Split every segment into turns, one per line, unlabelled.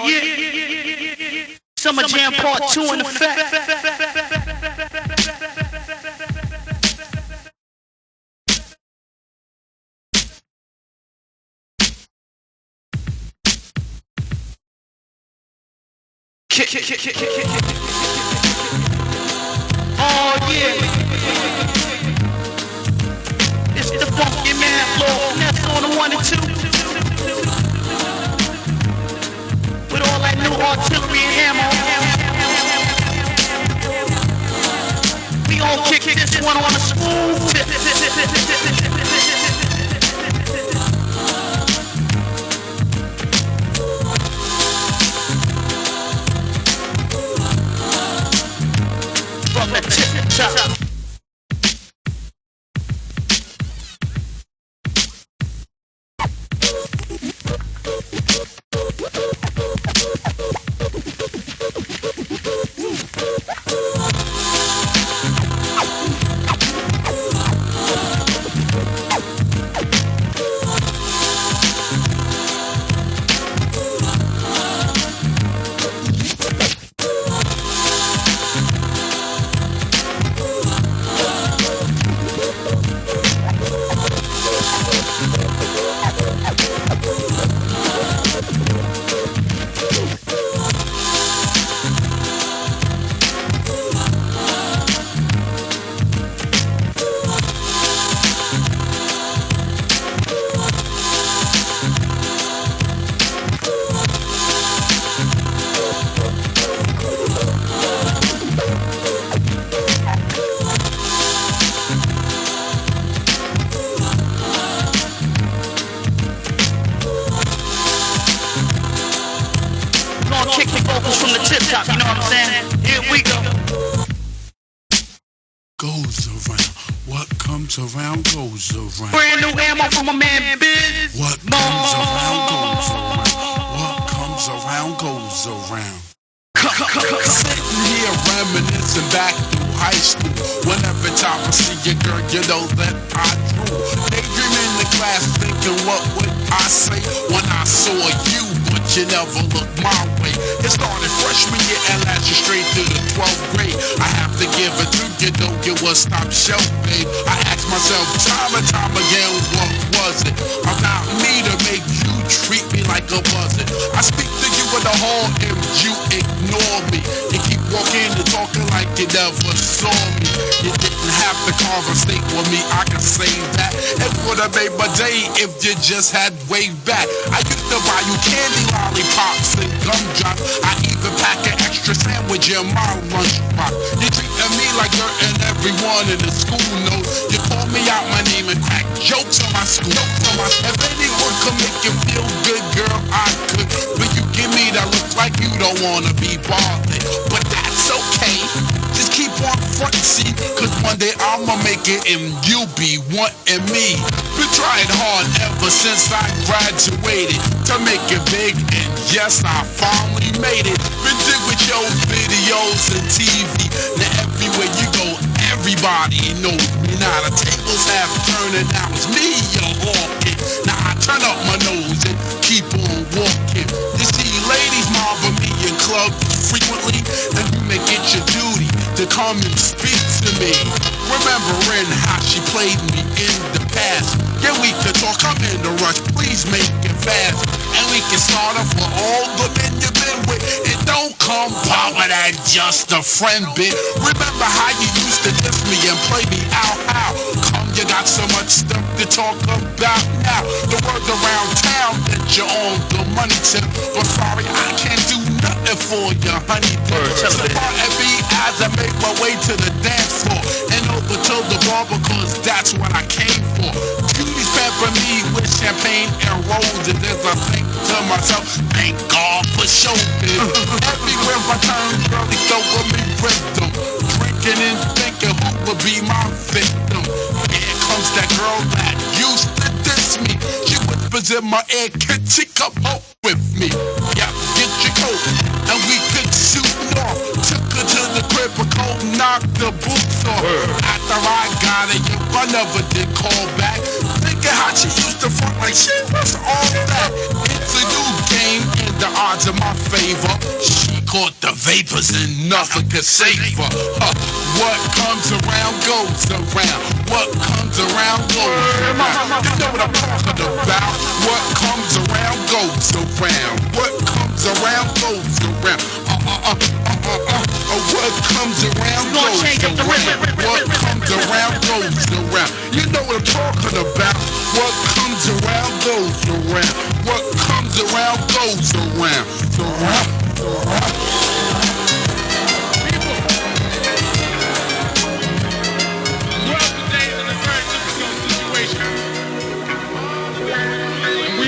yeah. Summer Jam Part 2 in effect. Oh yeah. It's the funky man, Lord Ness on the 1 and 2. With all that new artillery and ammo. We gon' kick this one on a smooth tip. From the tip top. Kick the vocals from the tip top, you know what I'm saying? Here we go.
Goes around, what comes around goes around.
Brand new ammo from my man Biz.
What comes around goes around. What comes around goes around. Sitting here reminiscing back through high school. Whenever time I see you, girl, you know that I drew. Daydreaming in the class, thinking what would I say when I saw you, but you never looked my way. It started freshman year and lasted straight through the 12th grade. I have to give it to you, don't get what stop show, babe. I ask myself time and time again, what was it about me to make you treat me like a buzzard? I speak to you in the hall and you ignore me. You keep walking and talking like you never saw me. You didn't have to conversate with me, I can say that. It would've made my day if you just had way back. I used to buy you candy, lollipops, and gumdrops. I even pack an extra sandwich in my lunchbox. You treated me like dirt and everyone in the school knows. You call me out my name and crack jokes on my school. If anyone could make you feel good, girl, I could. But you give me that look like you don't wanna be bothered. But that's okay, just keep on frontin', see, cause one day I'ma make it and you'll be wanting me. Been trying hard ever since I graduated to make it big, and yes, I finally made it. Been dig with your videos and TV. Now everywhere you go, everybody knows me. Now the tables have turned and now it's me you're walking. Now I turn up my nose and keep on walking. You see ladies mobbing me in clubs frequently, and you make it your duty to come and speak to me. Remembering how she played me in the past. Yeah, we can talk, I'm in the rush, please make it fast. And we can start off with all the men you've been with. It don't come power that just a friend bit. Remember how you used to diss me and play me out how? Come, you got so much stuff to talk about now. The word around town that you're on the money tip. But sorry, I can't do nothing for you, honey. So far and be as I make my way to the dance floor and over to the bar because that's what I came for. Cuties pepper me with champagne and roses as I think to myself, thank God for showbiz. Everywhere I turn, girl, they throw me rhythm. Drinking and thinking who would be my victim. Here comes that girl that used to diss me. She whispers in my ear, can she come home with me? Yeah, get your coat and we could shoot off. Took her to the crib, a cold knocked the boots off. After I got it, I never did call back. Thinking how she used to front like she was all that. It's a new game and the odds of my favor. She caught the vapors and nothing could save her. What comes around goes around. What comes around goes around. You know what I'm talking about. What comes around goes around. What comes around goes around. What comes around goes around. What comes around goes around. You know what I'm talking about. What comes around goes around. What comes around goes around.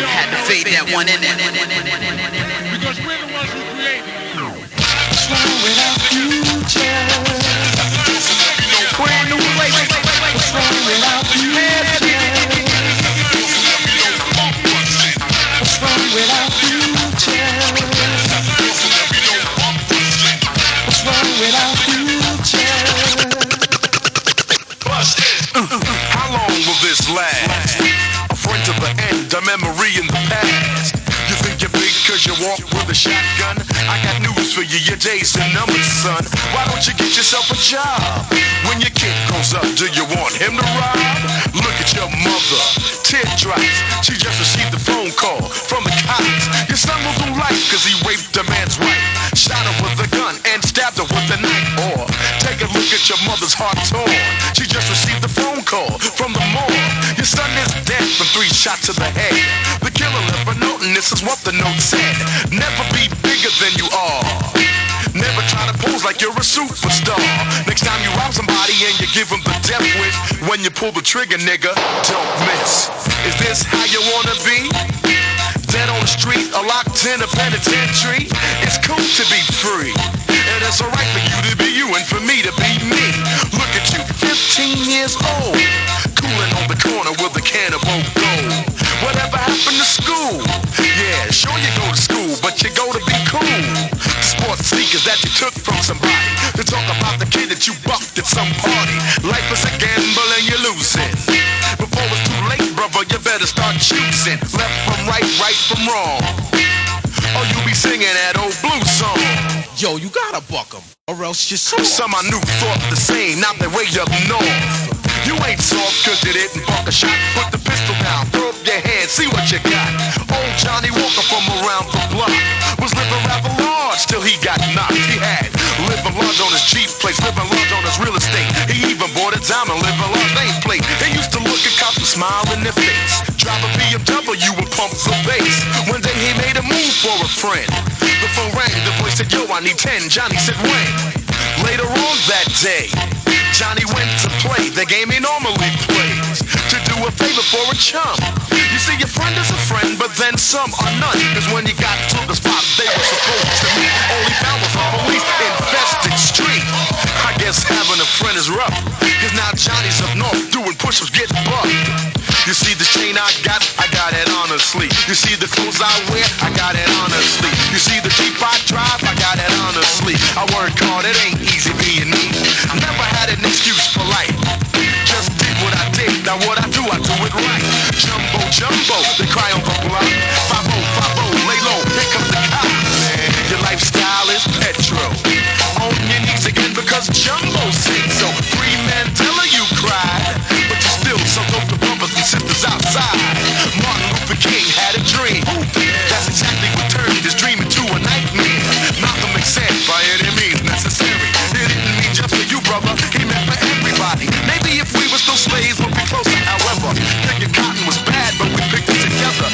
Had to fade that one in there.
Because we're the ones who created it.
What's wrong with our future?
Brand new way.
What's wrong with our future? What's wrong with our future? What's wrong with our future?
How long will this last? A friend to the end, a memory in the past. You think you're big cause you walk with a shotgun? I got news for you, your days are numbered, son. Why don't you get yourself a job? When your kid grows up, do you want him to rob? Look at your mother, teardrops. She just received a phone call from the cops. Your son will do life cause he raped a man's wife, shot her with a gun and stabbed her with a knife. Or take a look at your mother's heart torn. She just received a phone call from the morgue. Your son is dead from 3 shots to the head. The killer left a note and this is what the note said. Never be bigger than you are. Never try to pose like you're a superstar. Next time you rob somebody and you give them the death wish, when you pull the trigger, nigga, don't miss. Is this how you wanna be? Dead on the street or locked in a penitentiary? It's cool to be free, and it's alright for you to be you and for me to be me. Look at you, 15 years old, cooling on the corner with a can of old gold. Whatever happened to school? Yeah, sure you go to school, but you go to be cool. The sports sneakers that you took from somebody, to talk about the kid that you bucked at some party. Life is a gamble and you're losing. Before it's too late, brother, you better start choosing. Left from right, right from wrong, or you'll be singing that old blues song.
Yo, you gotta buck 'em, or else you're soft.
Some I knew thought the same, now they way up north. You ain't soft cause you didn't buck a shot. Put the pistol down, throw up your hand, see what you got. Old Johnny Walker from around the block was living rather large till he got knocked. He had living large on his Jeep place, living large on his real estate. He even bought a diamond, living large nameplate. He used to look at cops and smile in their face. Drive a BMW and pump the bass. One day he made a move for a friend. The phone rang, the voice said, yo, I need 10. Johnny said, when? Later on that day, Johnny went to play the game he normally plays, to do a favor for a chum. You see, your friend is a friend, but then some are none. Cause when you got to the spot they were supposed to meet, only found was a police-infested street. I guess having a friend is rough, cause now Johnny's up north doing push-ups, getting bucked. You see the chain I got it honestly. You see the clothes I wear, I got it honestly. You see the Jeep I drive, I got it honestly. I work hard, it ain't easy being me. Never had an excuse for life, just did what I did. Now what I do it right. Jumbo, jumbo, they cry on the block. 5-0, 5-0, lay low, here comes the cops. Your lifestyle is petrol, on your knees again because Jumbo said so. Free Mandela, you cried, but you still so dope the brothers and sisters outside. Martin Luther King had a dream, that's exactly what turned his dream into a nightmare. Malcolm X said, by any means necessary. It didn't mean just for you, brother, he meant for everybody. Maybe if we were still slaves, we'd be closer, however. Picking cotton was bad, but we picked it together.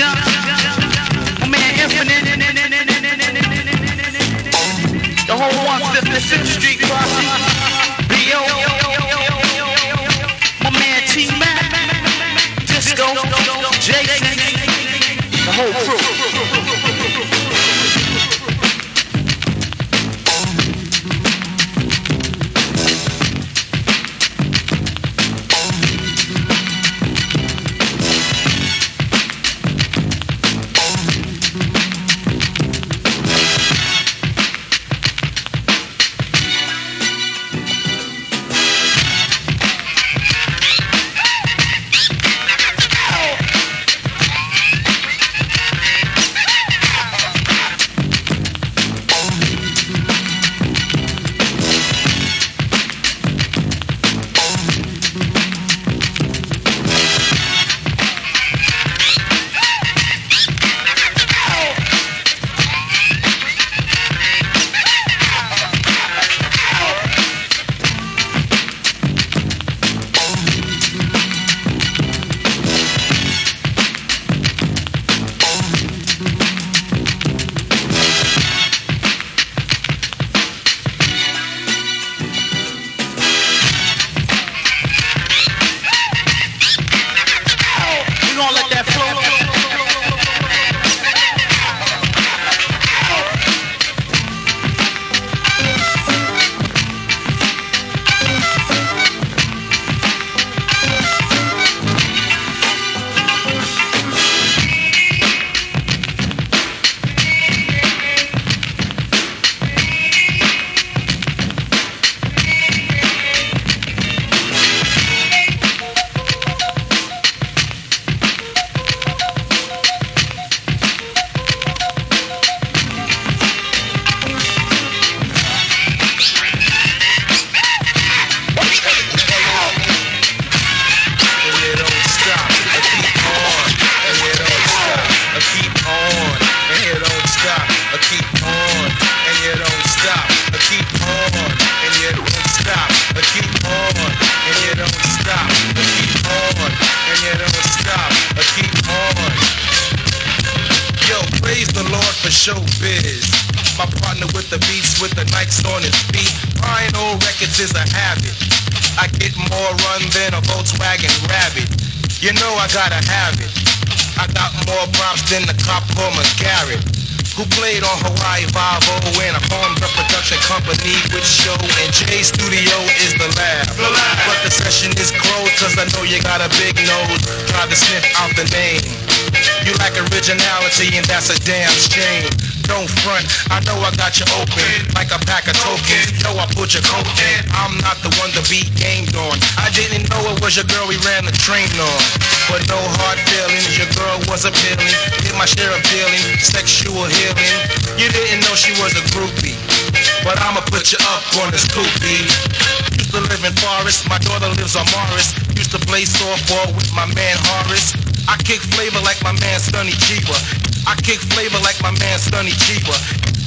John, my man Infinite, the whole 155th Street posse, B.O., my man T-Mac, Disco, Jason, the whole crew.
Showbiz, my partner with the beats with the Nikes on his feet. Buying old records is a habit. I get more run than a Volkswagen Rabbit. You know I gotta have it. I got more props than the cop Palmer Garrett, who played on Hawaii 5-0 in a home production company with show, and J Studio is the lab. But the session is closed cause I know you got a big nose. Try to sniff out the name. You lack originality and that's a damn shame. Don't front, I know I got you open like a pack of tokens. Yo, I put your coat in. I'm not the one to be gamed on. I didn't know it was your girl we ran the train on. But no hard feelings, your girl was appealing. Did my share of dealing, sexual healing. You didn't know she was a groupie, but I'ma put you up on this poopy. Used to live in Forest, my daughter lives on Morris. Used to play softball with my man Horace. I kick flavor like my man Sonny Cheaper. I kick flavor like my man Sonny Cheaper.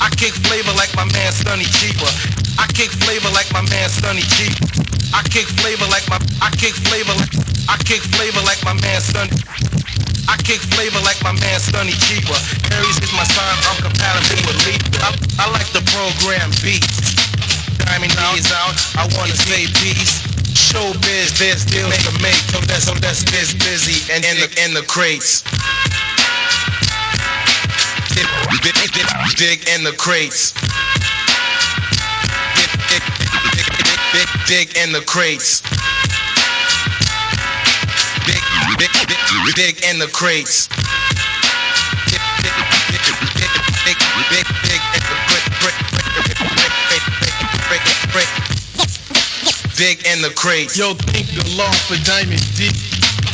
I kick flavor like my man Sonny Cheaper. I kick flavor like my man Sonny Cheaper. I kick flavor like my I kick flavor like my man Sonny. I kick flavor like my man Sonny Cheaper. Aries is my sign, I'm compatible with Libra. I like the program beats. Diamond is out, I wanna say peace. Showbiz, there's deals to make, so that's busy and in the crates. Dig in the crates. Dig in the crates. Dig in the crates. Dig in the crates.
Yo, thank the Lord for Diamond D.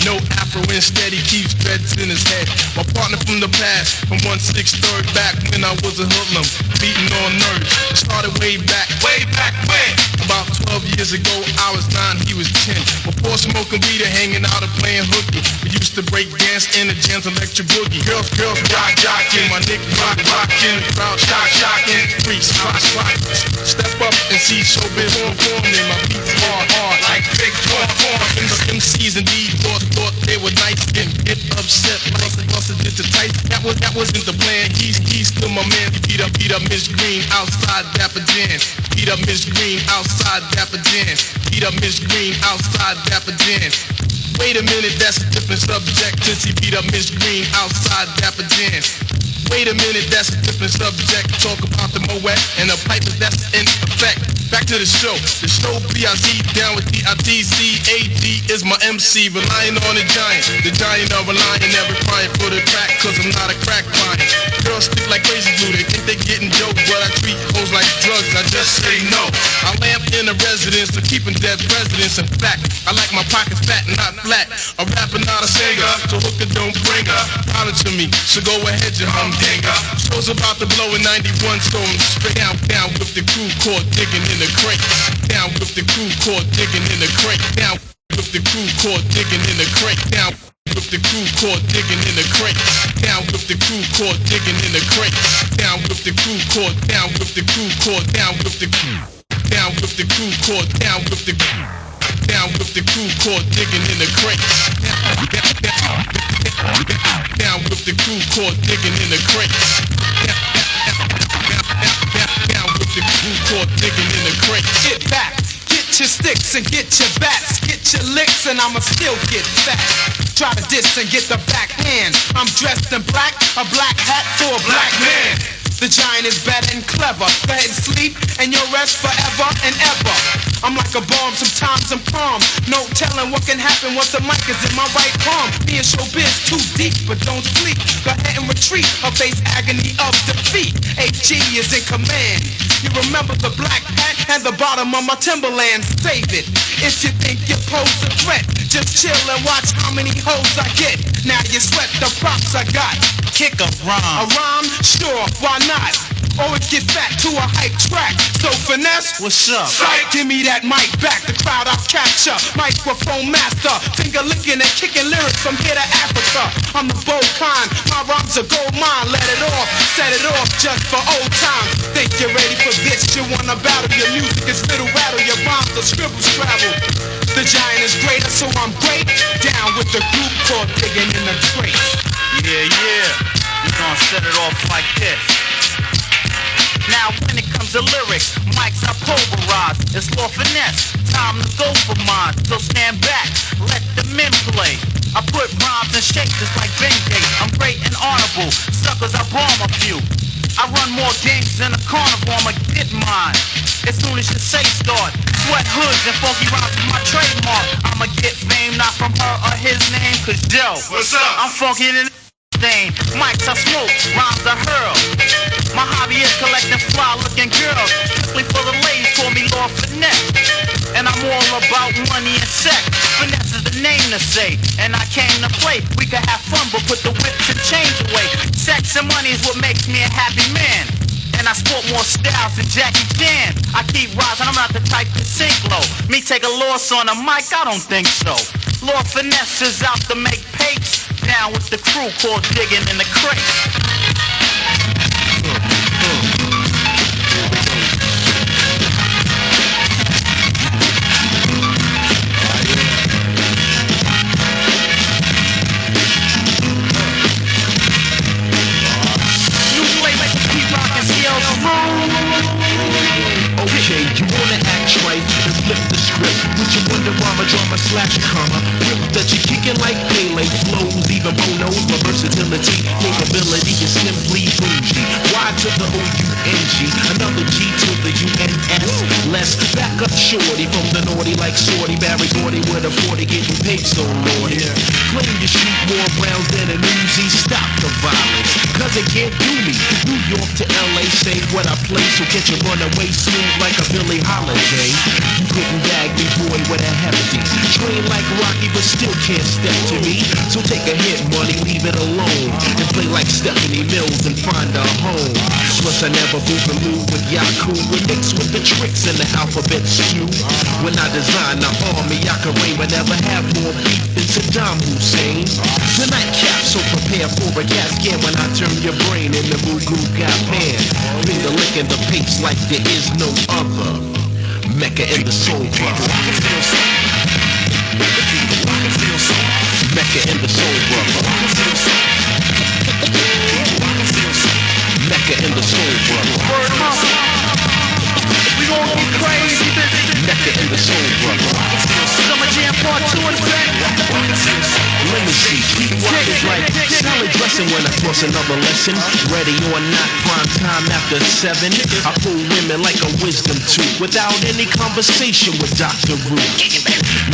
No afro, instead he keeps dreads in his head. My partner from the past, from 1/6 back when I was a hoodlum, beating on nerds. It started way back when? About 12 years ago, I was 9, he was 10. Before smoking weed and hanging out and playing hooky, we used to break dance in the jams, electric boogie. Girls rock jocking, my niggas rocking, crowd shocking, freaks spot. Step up and see showbiz on form, and my beats hard like big form. MCs and D-boys thought they were nice and get upset like Buster did to Tice. That wasn't the plan. He's still my man. He beat up Miss Green outside Dapper Dan. Beat up Miss Green outside Dapper Dan. Beat up Miss Green outside Dapper Dan. Wait a minute, that's a different subject since he beat up Miss Green outside Dapper Dan. Wait a minute, that's a different subject. Talk about the Moet and the pipers that's in effect. Back to the show B.I.Z. down with D.I.T.C. A.G. is my MC, relying on the giant of relying, never crying for the crack, cause I'm not a crack client. Girls stick like crazy glue, they think they getting jokes, but I treat hoes like drugs, I just say no. I lamp in the residence for keeping dead presidents. In fact, I like my pockets fat, not flat. A rapper, not a singer, so hooker don't bring her dollar to me, so go ahead, you humdinger. Show's about to blow in 91, so I'm straight down with the crew caught digging in the crate. Down with the crew caught digging in the crate. Down with the crew caught digging in the crate. Down with the crew caught digging in the crate. Down with the crew caught digging in the crate. Down with the crew caught. Down with the crew caught. Down with the crew. Down with the crew caught. Down with the crew. Down with the crew caught digging in the crate. Down with the crew caught digging in the crate. Down with the crew caught digging in the crate.
Get back, get your sticks and get your bats, get your licks and I'ma still get fat. Try to diss and get the backhand. I'm dressed in black, a black hat for a black man. The giant is better and clever. Go ahead and sleep and you'll rest forever and ever. I'm like a bomb, sometimes I'm calm. No telling what can happen once the mic is in my right palm. Me and showbiz too deep, but don't sleep. Go ahead and retreat or face agony of defeat. AG is in command. You remember the black hat and the bottom of my Timberland. Save it. If you think you pose a threat, just chill and watch how many hoes I get. Now you sweat the props I got.
Kick a rhyme.
A rhyme? Sure, why not? Always get fat to a hype track. So finesse,
What's up?
Psych, give me that mic back. The crowd I'll capture. Microphone master. Finger licking and kicking lyrics from here to Africa. I'm the bold kind. My rhymes are gold mine. Let it off, set it off just for old times. Think you're ready for this? You wanna battle? Your music is little rattle. Your rhymes are scribble scrabble. The giant is greater, so I'm great. Down with the group called Digging in the Crate.
Yeah, we gonna set it off like this. Now when it comes to lyrics, mics are pulverized. It's law finesse, time to go for mine. So stand back, let the men play. I put rhymes in shapes just like Bengay. I'm great and honorable, suckers I bomb a few. I run more games than a carnival, I'ma get mine. As soon as your say start, sweat hoods and funky rhymes is my trademark. I'ma get fame not from her or his name, cause yo,
What's up?
I'm funky in thing. Mics I smoke, rhymes I hurl. My hobby is collecting fly looking girls. Strictly for the ladies, call me Lord Finesse. And I'm all about money and sex. Finesse is the name to say, and I came to play. We could have fun, but put the whips and chains away. Sex and money is what makes me a happy man. And I sport more styles than Jackie Chan. I keep rising, I'm not the type to sink low. Me take a loss on a mic, I don't think so. Lord Finesse is out to make papes. Down with the crew called Digging in the Crate. New flavor, keep rockin' skills.
Okay, you wanna act right and flip the script with your wonder drama slash comma. Grip that you're kicking like Pele flows, even Bono's. My versatility, capability is simply bougie. Y to the O-U-N-G, another G to the U-N-S. Let's back up shorty from the naughty like Shorty Barry Gordy with a 40 getting paid so naughty. Claim you shoot more rounds than an Uzi, stop the violence, cause it can't do me. New York to LA, say what I play, so get your runaway smooth like a Billie Holiday. You couldn't bag me, boy, with a hefty. Train like Rocky, but still can't step to me. So take a hit, money, leave it alone, and play like Stephanie Mills and find a home. Plus I never move and move with Yaku, and mix with the tricks in the alphabet stew. When I design the army, I can reign, but never have more beef than Saddam Hussein. Tonight cap, so prepare for a gas can when I turn your brain in the Mugu Gapan. Finger licking the pace like there is no other. Mecca in the soul club. Mecca and the Soul Brother. Mecca and the Soul Brother.
We gon' get crazy, baby.
Mecca and the Soul Brother.
Summer Jam Part 2 in effect.
Let me see, keep walking like salad dressing when I cross another lesson. Ready or not, prime time after 7. I pull women like a wisdom tooth without any conversation with Dr. Ruth.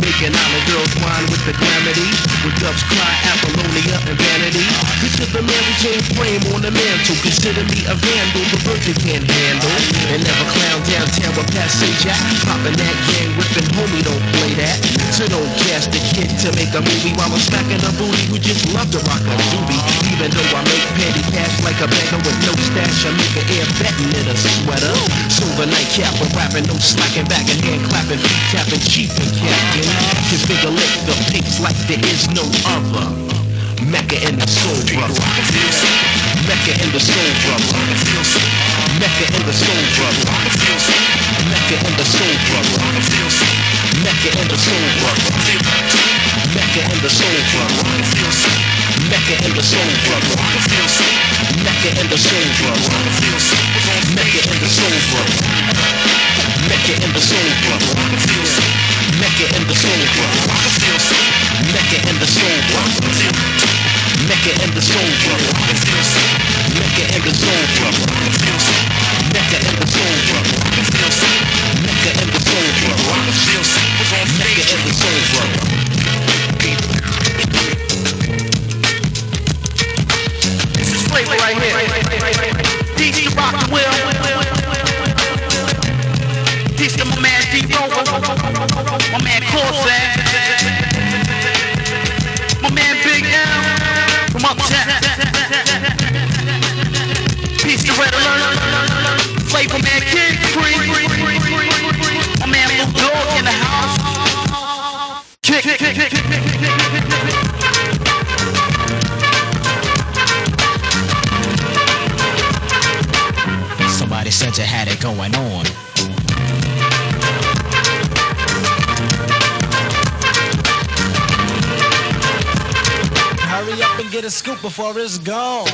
Making island girls whine with the glamity, with doves cry Apollonia and vanity. Picture the Mary Jane frame on the mantle. Consider me a vandal, the virgin can't handle. And never clown downtown with Passage Jack. Popping that gang, ripping homie, don't play that. So don't cast a kid to make a movie while I'm smacking a booty who just love to rock a doobie. Even though I make petty cash like a beggar with no stash, I make an air betting in a sweater. So the nightcap, I'm rapping, no slacking back and hand clapping, feet tapping, chief and captain. Configure lick the pics like there is no other. Mecca and the Soul Brother. Mecca and the Soul Brother. Mecca and the Soul Brother. Mecca and the Soul Brother. Mecca and the Soul Brother. Mecca and the Soul Brother. Mecca and the Soul Brother. Mecca and the Soul Brother. Mecca and the Soul Brother. Mecca and the Soul Brother. Mecca and the Soul Brother. Mecca and the Soul Brother. Mecca and the Soul Brother. Mecca and the Soul Brother. Mecca and the Soul Brother. Mecca and the Soul Brother. Mecca and the Soul Brother.
This is flavor right here. Peace to Rock the Will. Peace to my man D-Rover. My man Corsair. My man Big M from Uptown. Peace to Red Alert. Flavor man Kid Free. My man Lil Dog in the house. Kick.
Somebody said you had it going on. Hurry up and get a scoop before it's gone.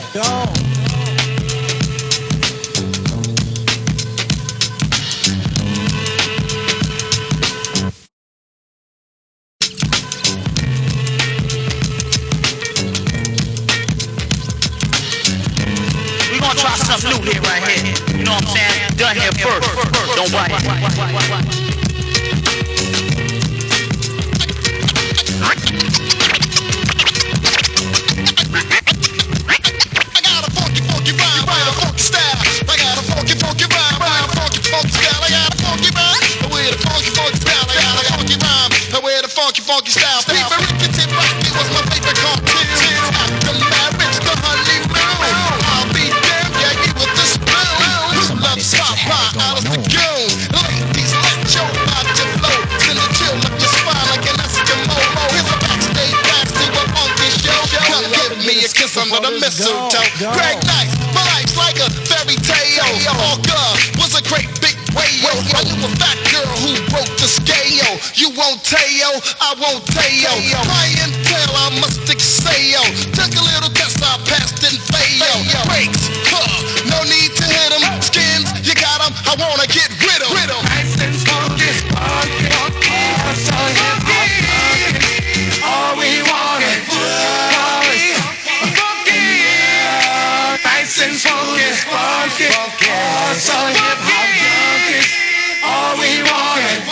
We gonna try something new here right here. You know what I'm saying? Done here first. Don't bite.
Funky style. Steve Ricketts Rocky was my favorite cartoon. After marriage, the honeymoon. I'll be damned, yeah, he was the spoon. Love stop by out of the goon. Ladies, let your body flow. Send a chill up your spine like an Eskimo. Here's a backstage pass to a funky show. Come give me a kiss under the mistletoe. Greg Nice, my life's like a fairy tale. Orca was a great big whale. I knew a fat girl who broke the scale. You won't tell, I won't tell. Clientele, I must excel. Took a little test, I passed and failed. Breaks, no need to hit 'em. Skins, you got 'em, I wanna get rid 'em. Nice and funky, funky, so funky. All we want is funky, funky. Nice and funky, funky, so hip-hop junky. All we want is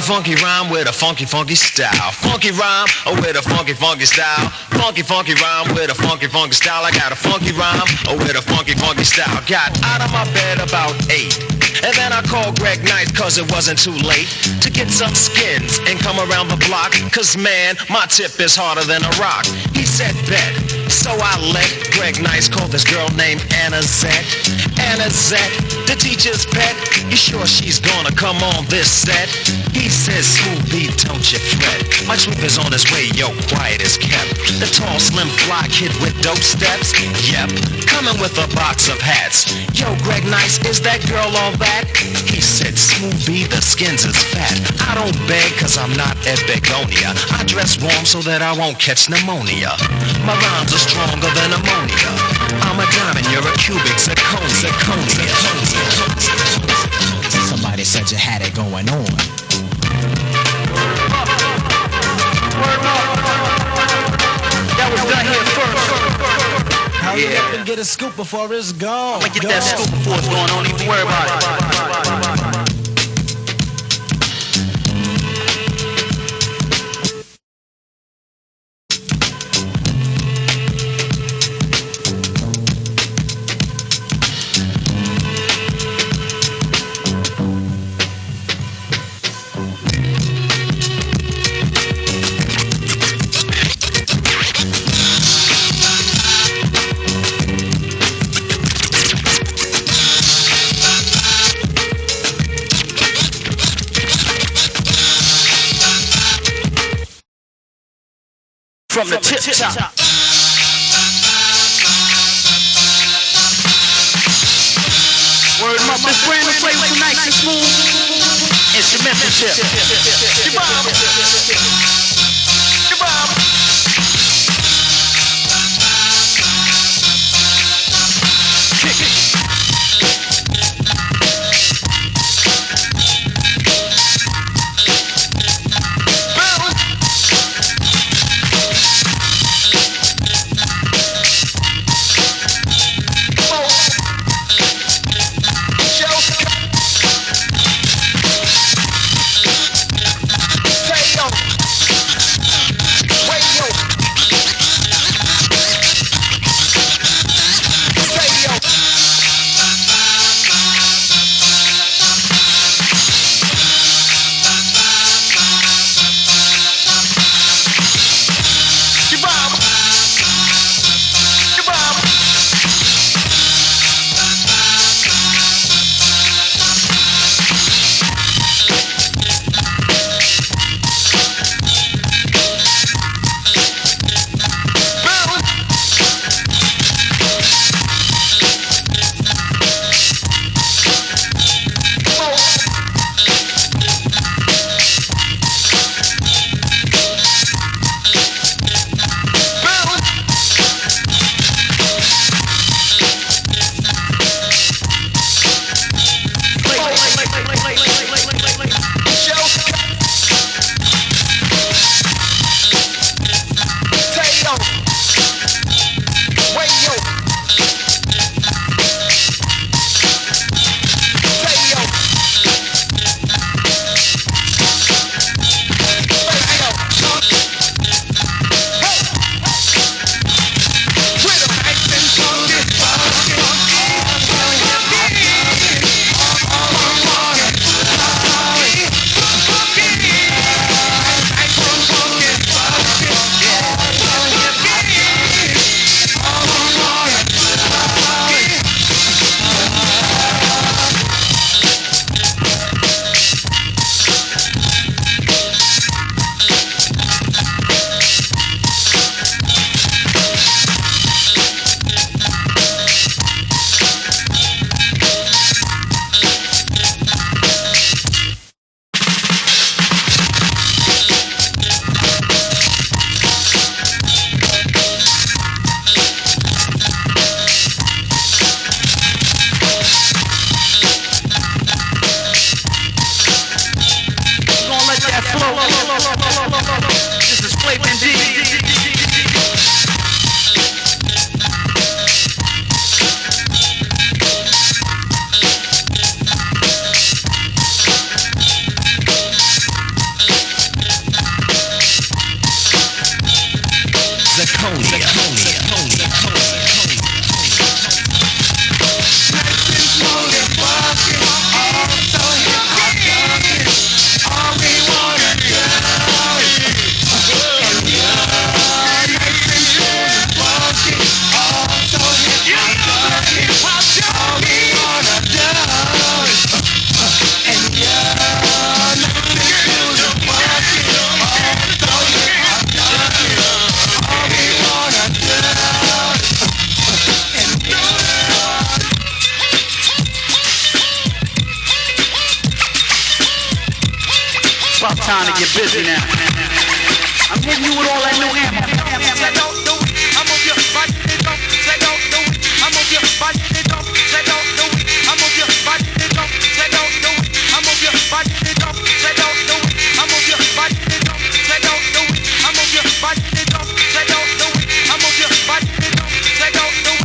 funky rhyme with a funky style. Funky rhyme with a funky style. Funky rhyme with a funky style. I got a funky rhyme with a funky style. Got out of my bed about 8. And then I called Greg Nice cause it wasn't too late to get some skins and come around the block. Cause man, my tip is harder than a rock. He said bet. So I let Greg Nice call this girl named Anna Zette. Anna Zette, the teacher's pet. You sure she's gonna come on this set? He says, smooth beat, don't you fret. My truth is on his way, yo, quiet is kept. The tall, slim, fly kid with dope steps. Yep, coming with a box of hats. Yo, Greg Nice, is that girl all that? hat? He said, Smooth B, the skins is fat. I don't beg cause I'm not at Begonia. I dress warm so that I won't catch pneumonia. My rhymes are stronger than ammonia. I'm a diamond, you're a cubic zirconia.
Somebody said you had it going on.
That was done here first.
Hurry up and get a scoop before it's gone.
I'ma get that scoop before it's going on. Don't even worry about it. From the tip top. Word up, this brand new flavor from Nice and Smooth. Instrumental tip. time to get busy now. I'm hitting you with all that new ammo.
Say don't do it. I move your body, they don't. Say don't do it. I move your body, they don't. Say don't do it. I move your body, they don't. Say don't do it. I move your body, they don't. Say don't do it. I move your body, they don't. Say don't do it. I move your body, they don't. Say don't do it. I move your body, they don't. Say don't do it.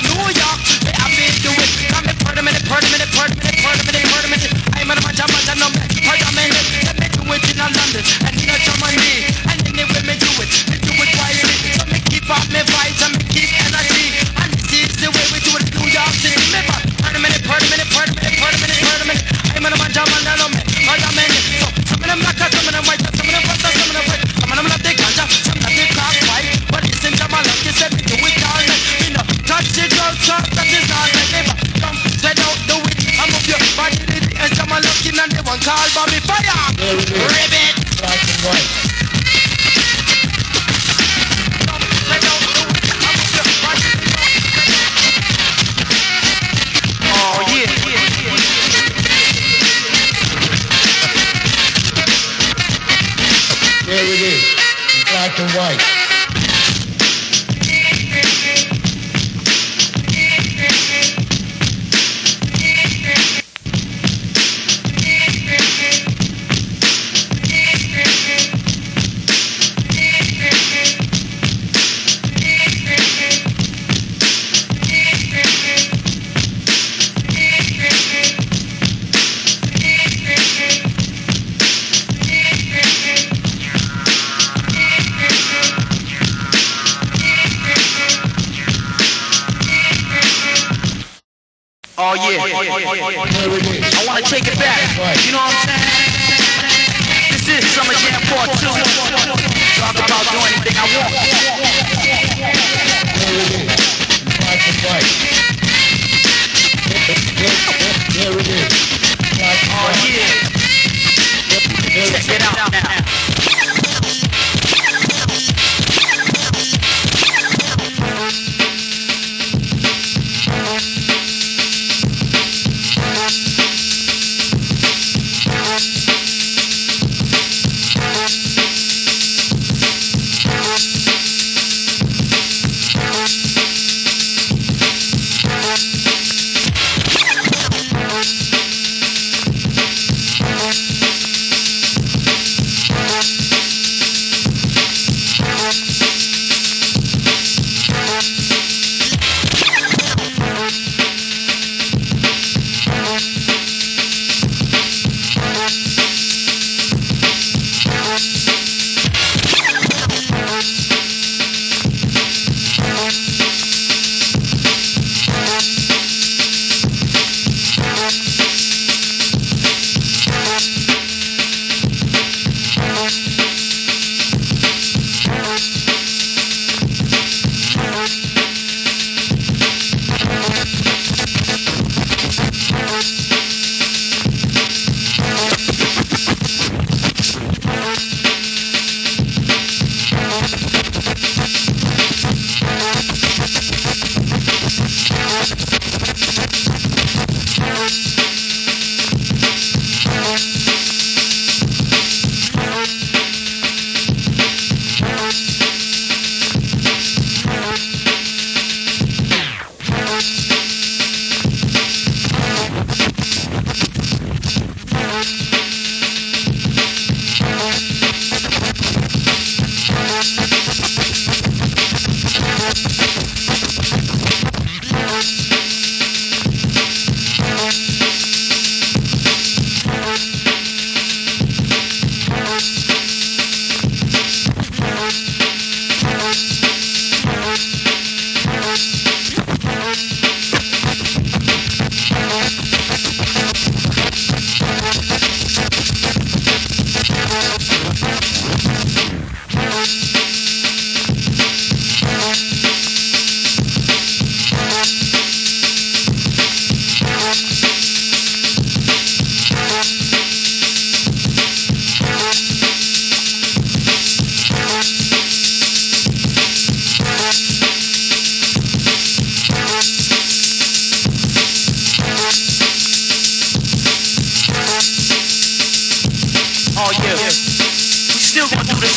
New York, I feel do it. Come and put them in it, put them in it, put them in it, put them in it. call Bobby Fire. Ribbit.
Black and white.
Oh yeah.
There it is. Black and white.
Oh yeah. I wanna take it back. You know what I'm saying? This is Summer Jam Part 2. Talk about doing anything I want.
There it is. Black and white. There it is. Black and
Oh
white.
yeah. Check it out now.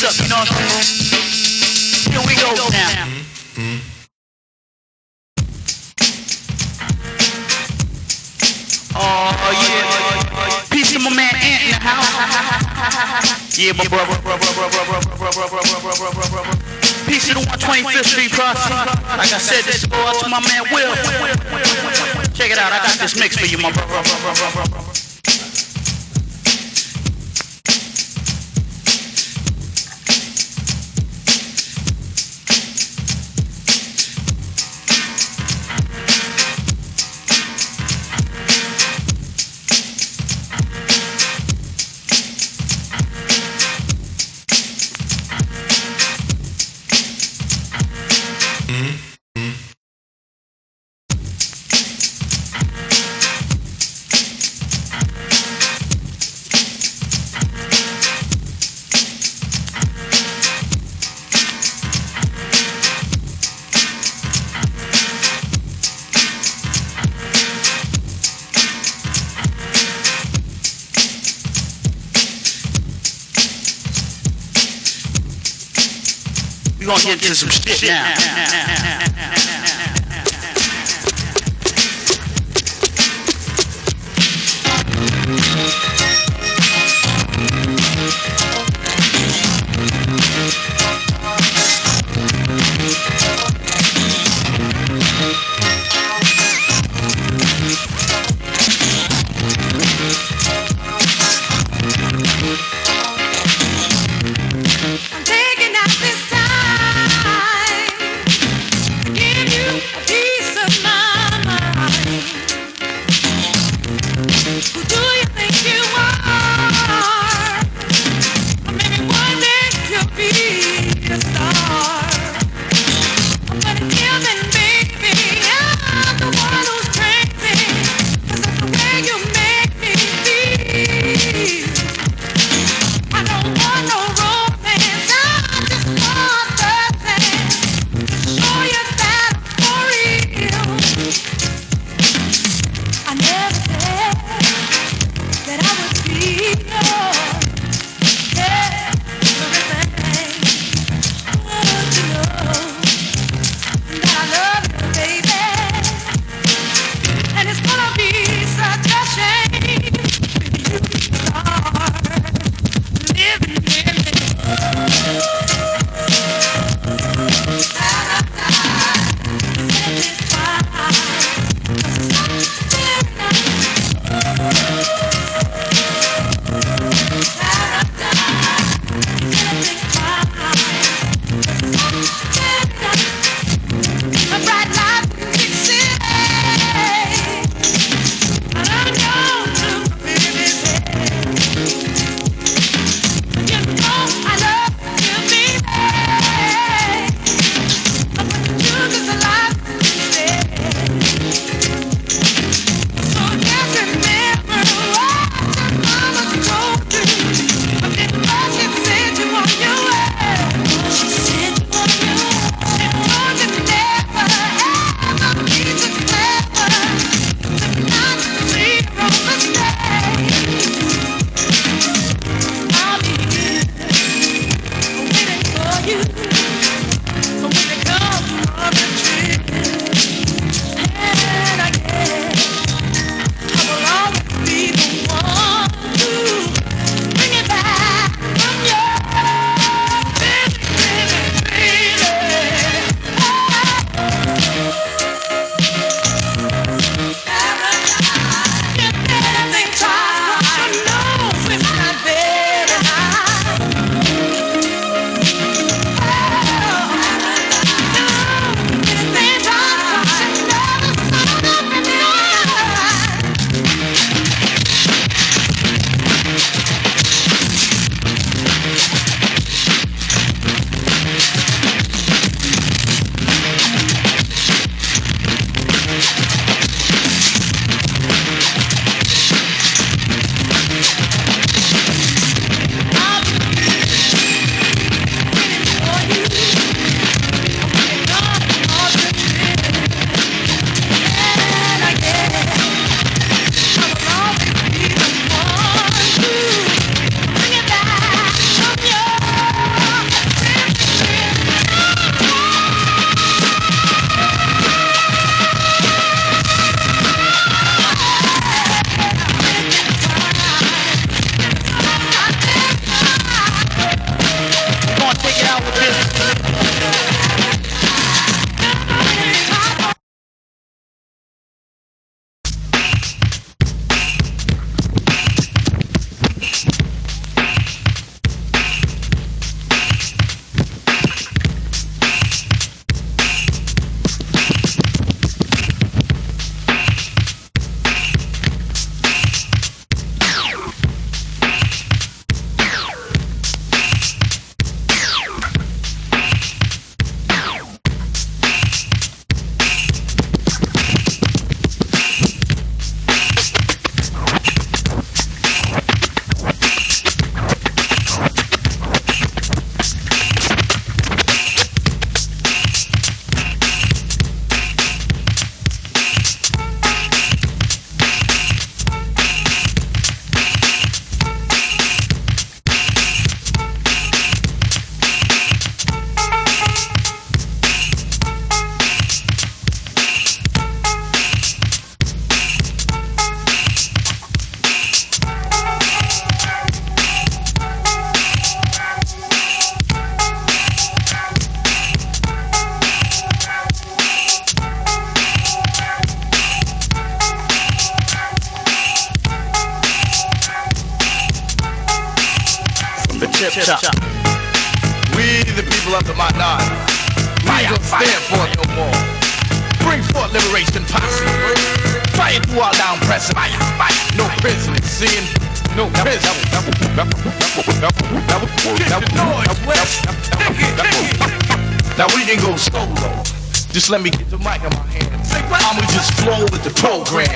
up, you know what I'm saying? Here we go now. Oh yeah, peace to my man Ant in the house. Yeah, my brother. Peace to the 125th Street Posse. Like I said, this go out to my man Will. Check it out, I got this mix for you, my brother.
We gonna get into some shit now.
I'm taking out this time to give you a piece of my mind. Who do you think
tip top.
We the people of the Manad. Fire, stand for no more. Bring forth liberation posse. Fire through all down pressing. Fire, no prisoners, seeing no prisoners. Get the noise, West. Now we can go solo. Just let me get the mic in my hand. I'ma just flow with the program.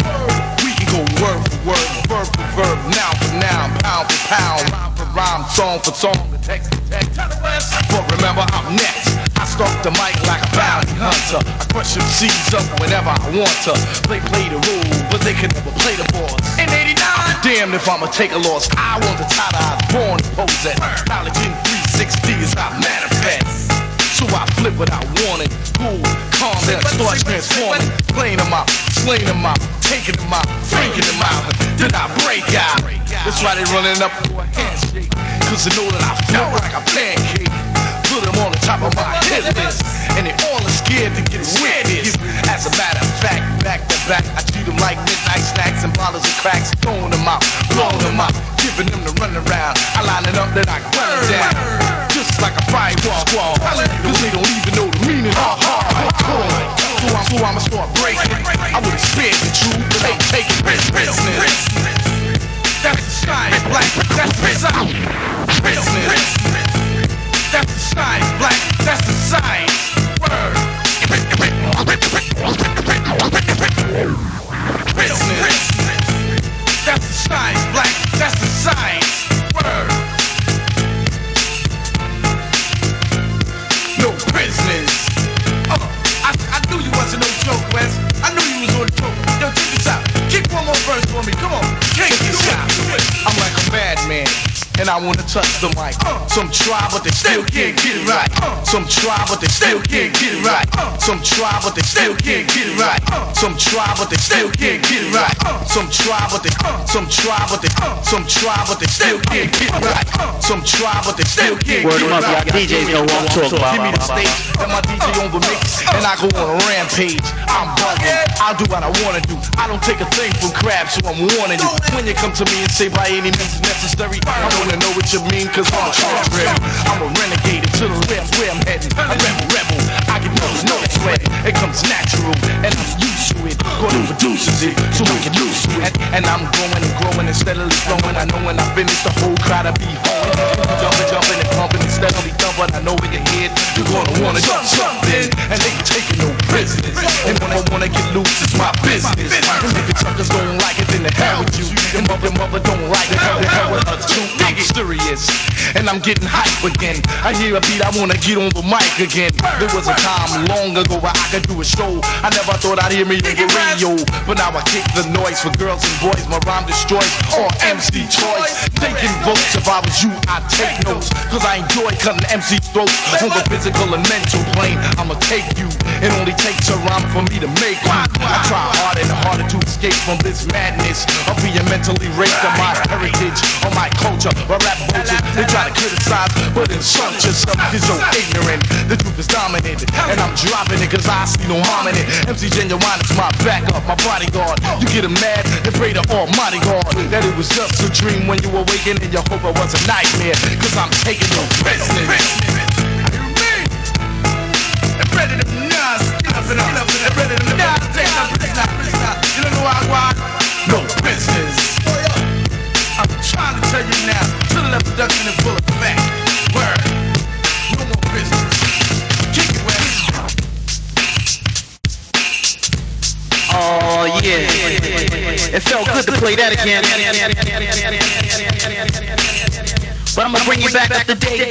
We can go word for word, verb for verb, noun for noun, pound for pound, rhyme for rhyme, song for song, text for text. But remember, I'm next. I stalk the mic like a bounty hunter. I crush them seeds up whenever I want to. Play the role, but they can never play the boss. In 89, I'm damned if I'ma take a loss. I want the title I was born to pose at. Knowledge in 360 is how I manifest. So I flip without warning. Cool, calm, then I start transforming. Playing them out, slaying them out, taking them out, freaking them out. Then I break out. That's why they running up for a handshake. Cause they know that I flow like a pancake. Put them on the top of my hit list. And they all are scared to get witnessed. As a matter of fact, back to back, I treat them like midnight snacks and bottles of cracks. Throwing them out, blowing them out, giving them the run around. I line it up, then I run it down. Just like a firewall squall. Cause they don't even know the meaning of hardcore. So I'ma start breaking. I would've spared the truth, but they taking business. That's the science, black. That's the science. Business. That's the science, black. That's the science. Word. Business. That's the science, black. That's the science. Word. No business. Oh, I knew you wasn't no joke, Wes. I knew you was on the joke. Yo, check this out. Kick one more verse for me. Come on. Kick this out. I'm like a madman, and I wanna touch the mic. Some try, but they still can't get it right. Some try, but they still can't get it right. Some try, but they still can't get it right. Some try, but they still can't get it right. Some try, but they still can't get it right. Some try, but they still can't get it right.
Word them up, y'all DJs know what I'm talking about.
Give me the stage, and my DJ on the mix, and I go on a rampage. I'm bugging, I'll do what I wanna do. I don't take a thing from crab, so I'm warning you. When you come to me and say by any means necessary, I wanna know what you mean, cause I'm a true. I'm a renegade until the left where I'm heading. I'm a rebel, I get no sweat. It comes natural, and I'm used to it. God produces it, so I can lose to it. And I'm growing and steadily flowing. I know when I finish, the whole crowd will be hoeing. Jumping and pumping and steadily thumping. I know in your head, you're gonna wanna do something. And they ain't taking no business. And when I wanna get loose, it's my business. And if the suckers don't like it, then the hell with you. And mother don't like it, the hell with her too. I'm serious, and I'm getting hype again. I hear a beat, I wanna get on the mic again. There was a time long ago where I could do a show. I never thought I'd hear me on the radio, but now I kick the noise for girls and boys. My rhyme destroys all MC toys. Taking votes, if I was you, I'd take notes. Cause I enjoy cutting MC throats on the physical and mental plane. I'ma take you, it only takes a rhyme for me to make you. I try harder and harder to escape from this madness of being mentally raped on my heritage, on my culture. Where rap vultures, they try to criticize, but insult yourself cause you're ignorant. The truth is dominant, and I'm dropping it cause I see no harm in it. MC Genuine is my backup, my bodyguard. You get him mad and pray to Almighty God that it was just a dream when you awaken, and you hope it was a nightmare, cause I'm taking no business. Ready to nas, get up and ready to nas, take up, you don't know why? No business. I'm trying to tell you now, to the left production and full effect. Word, no more business. Kick it, West.
Oh yeah, it felt good to play that again. But I'm gonna bring you back up to date.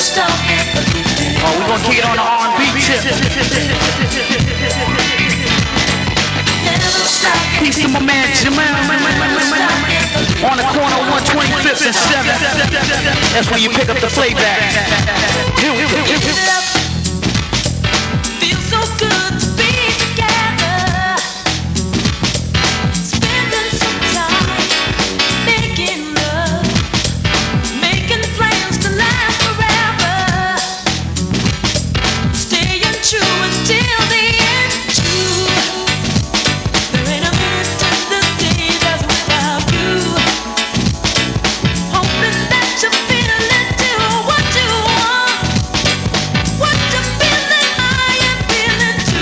Oh, we're gonna kick it on the R&B tip. Peace to my man Jamal on the corner of 125th and 7th. That's when you pick up the playback.
Feels so good to be together, spending some time making love, making plans to last forever, staying true until the end. True, there ain't a minute in this day that's without you. Hoping that you feel it too, what you want, what you feeling, I am feeling too.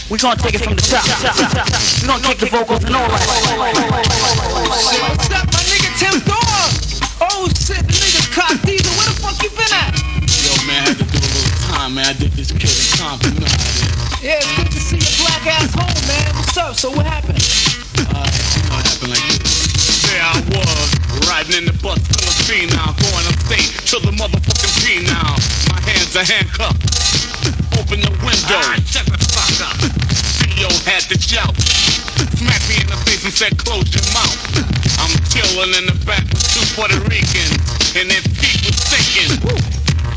We gonna take it from the top. We gonna kick the vocals and all that.
What's up, my nigga Tim Dog? Oh shit, the nigga's Cock Diesel. Where the fuck you been at?
Yo, man, I had to do a little time, man. I did this kid in Compton, you know how it is.
Yeah, it's good to see your black ass home, man. What's up? So what happened?
You know what happened like this.
There I was, riding in the bus full of now, going upstate to the motherfucking P now. My hands are handcuffed. Open the window. Shut the fuck up. CEO had to shout. Smacked me in the face and said, close your mouth. I'm chilling in the back with two Puerto Ricans, and their feet was sinking.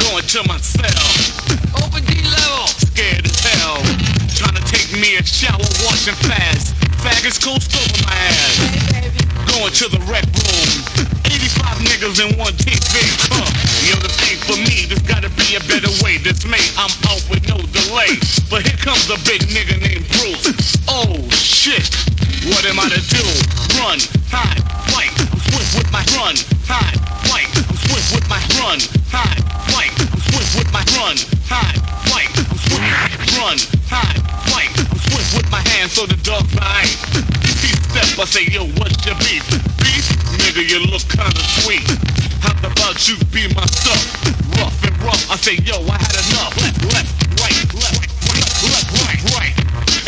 Going to my cell. Open D level. Scared as hell. Trying to take me a shower, washing fast. Faggots coast over my ass. Going to the rec room. 85 niggas in one TV. You know the thing for me, there's gotta be a better way. This May, I'm out with no delay. But here comes a big nigga named Bruce. Oh shit, what am I to do? Run, hide, fight. I'm swift with my run, hide, fight. I'm swift with my run, hide, fight. I'm swift with my run, hide, fight. I'm swift, run, hide, fight. I'm swift with my hands so the dog bite. He step, I say, yo, what's your beef? Beef? Nigga, you look kinda sweet. How about you be my stuff? Rough and rough, I say, yo, I had enough. Left, right.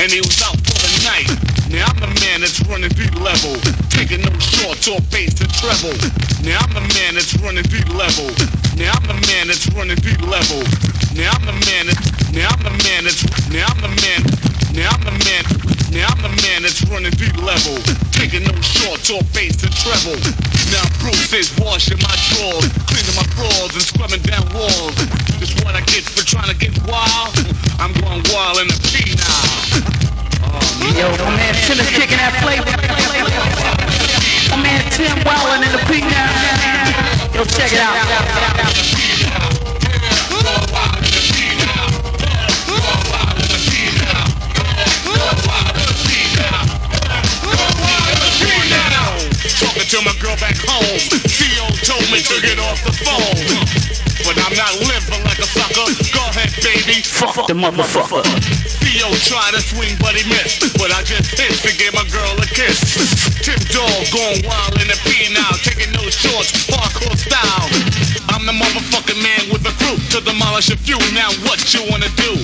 And he was out for the night. Now I'm the man that's running through the level, taking no shorts or bass and treble. Now I'm the man that's running through the level. Now I'm the man that's running through the level. Now I'm the man that's now I'm the man that's now I'm the man now I'm the man now I'm the man that's running through the level, taking no shorts or bass and treble. Now Bruce is washing my drawers, cleaning my floors and scrubbing down walls. That's what I get for trying to get wild. I'm going wild in the P now.
Yo, my man Tim is kicking that flavor. My man Tim wildin' in the P now. Yo, check it out.
Talking to my girl back home, CEO told me to get off the phone. But I'm not living like a sucker. Go ahead, baby.
Fuck the motherfucker.
Theo tried to swing, but he missed. But I just hit and gave my girl a kiss. Tim Dog going wild in the P now, taking no shorts, hardcore style. I'm the motherfucking man with a crew to demolish a few. Now what you wanna do?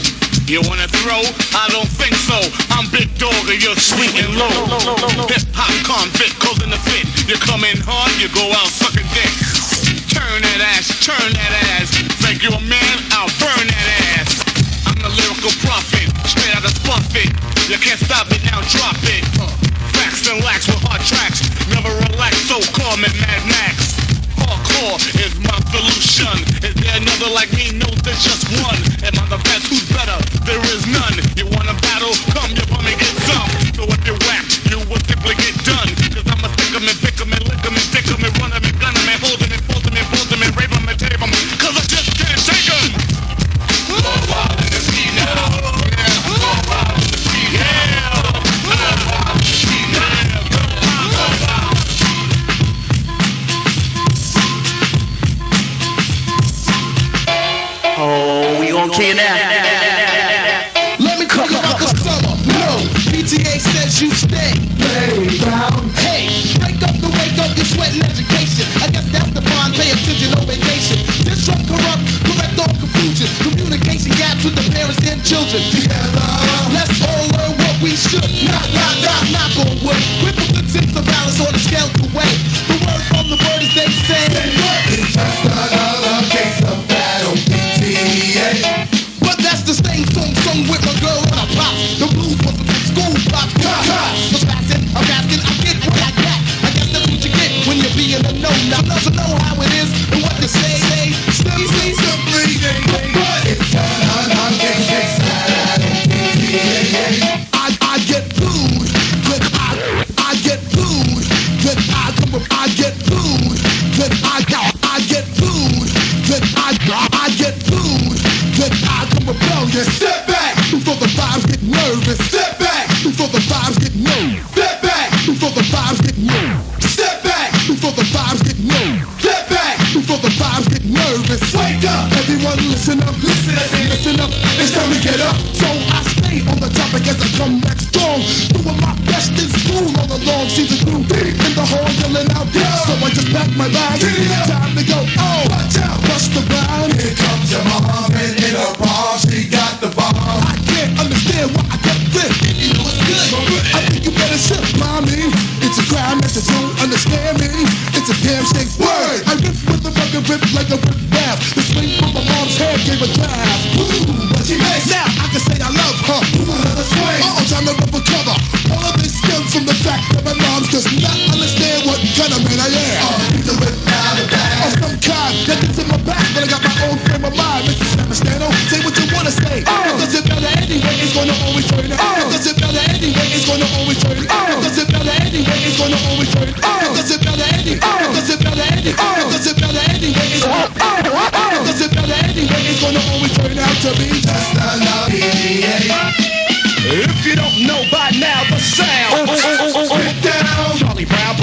You wanna throw? I don't think so. I'm Big Dog and you're sweet and low. Hip hop convict causing the fit. You come in hard, you go out sucking dick. Turn that ass, think you a man, I'll burn that ass. I'm the lyrical prophet, straight out of Buffett. You can't stop it, now drop it. Facts and lax with hard tracks, never relax, so call me Mad Max. Hardcore is my solution. Is there another like me? No, there's just one. Am I the best? Who's better? There is none. You wanna battle? Come, you bum and get some. So if you whack, you will simply get done. Cause I'm a stick 'em and pick 'em and lick 'em and dick 'em and run 'em and gun 'em and hold 'em and fold 'em and fold 'em and rape 'em and tape 'em. Cause I just can't take 'em. Go wild in the sea now. Yeah, go wild in the sea now. Yeah, go wild in the sea now. Go wild.
Oh, we gon' kill that.
Let me talk about the summer. No, PTA says you stay. Hey, break up the wake up, you're sweating education. I guess that's the bond, pay attention, no vacation. Disrupt, corrupt, correct all confusion. Communication gaps with the parents and children. Together, let's all learn what we should. Knock on wood. With a good sense of balance on a scale to way. The word from the bird is they say. It's just another case of battle. But that's the same song with my girl on a pop. The blues was from school pop. Was passing, I'm asking, I get what I got. I guess that's what you get when you're being a no. Now doesn't know how it is and what to say. Simply, but it's another case. I get food, good I get food, good I come from I get food, good I get food, good I get food. Good I come rebellious. Step back before the vibes get nervous. Step back before the vibes get nervous. Step back before the vibes get nervous. Step back before the vibes get nervous. Step back before the vibes get nervous. Wake up, everyone listen up, listen up. It's time to get up. So I stay on the topic as I
but you don't understand me. It's a damn shame word. I ripped with the fucking rip like a rip bath. The swing from my mom's head gave a laugh. But she makes now I can say I love her. Time to recover. All of this stems from the fact that my mom does not understand what kind of man I am. He's a rip out of that. Of some kind that gets in my back, but I got my own frame of mind. Mr. Samastano, say what you wanna say. It doesn't matter anyway, it's gonna always turn out. It doesn't matter anyway, it's gonna always turn out. It doesn't matter anyway, it's gonna always turn out. It doesn't matter anyway, it doesn't matter anyway, it doesn't matter anyway, it's gonna it doesn't matter anyway, it's gonna always turn out to be just another PDA.
If you don't know by now the sound, get down. Charlie Brown,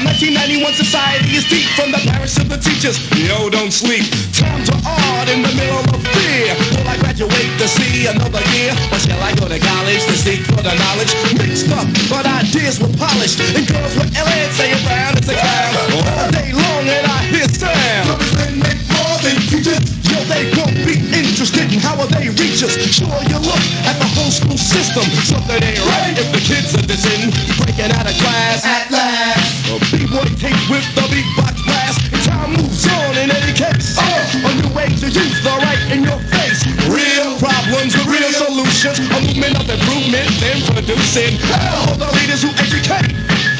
1991 society is deep from the parish of the teachers. Yo, don't sleep. Time to art in the middle of fear. Will I graduate to see another year? Or shall I go to college to seek for the knowledge? Mixed up, but ideas were polished. And girls with LA say around it's a clown. All day long and I hear sound. Yo, they gon' be interested in how they reach us. Sure, you look at the whole school system. Something ain't right if the kids are dissing. Breaking out of class at last. A B-boy tape with the beatbox blast. And time moves on in any case. A new age of youth are right in your face. Real problems with real solutions. A movement of improvement then producing all the leaders who educate.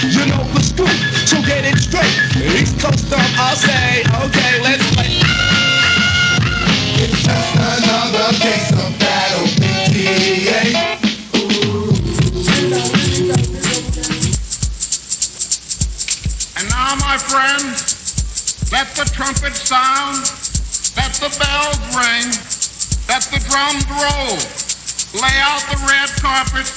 You know the scoop, so get it straight. East Coast up, I'll say, okay, let's play.
It's just another case of battle PTA.
And now, my friends, let the trumpets sound, let the bells ring, let the drums roll. Lay out the red carpet.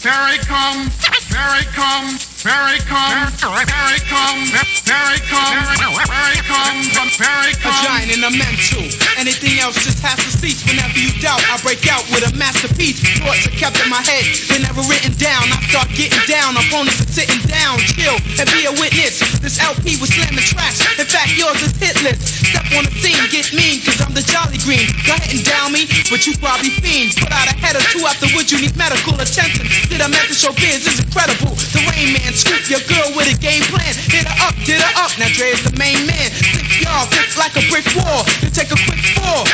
Here he comes, here he comes, here he comes, here he comes, here he comes, here he comes, here he comes.
A giant and a mental. Anything else just has to cease. Whenever you doubt, I break out with a masterpiece. Thoughts are kept in my head, they're never written down. I start getting down, opponents are sitting down. Chill and be a witness. This LP was slamming tracks. In fact, yours is hitless. Step on the scene, get mean, cause I'm the Jolly Green. Go ahead and down me, but you probably fiend. Put out a head or two afterwards, you need medical attention. Did I meant to show biz is incredible. The Rain Man scoop your girl with a game plan. Hit her up, did her up. Now Dre is the main man. Stick y'all, thick like a brick wall. Then take a quick fall.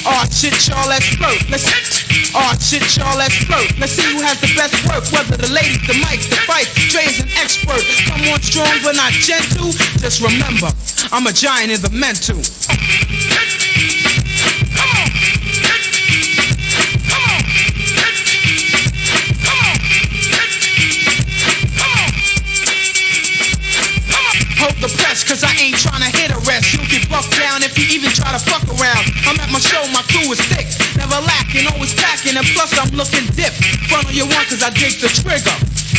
Aw shit, y'all, let's flirt. Aw shit, y'all, let's flirt. Let's see who has the best work. Whether the ladies, the mics, the fight. Dre is an expert. Come on strong but not gentle. Just remember, I'm a giant in the mental. Hold the press, cause I ain't tryna hit a rest. You'll get bucked down if you even try to fuck around. I'm at my show, my crew is thick, never lacking, always packing, and plus I'm looking dip. Front on your one cause I dig the trigger.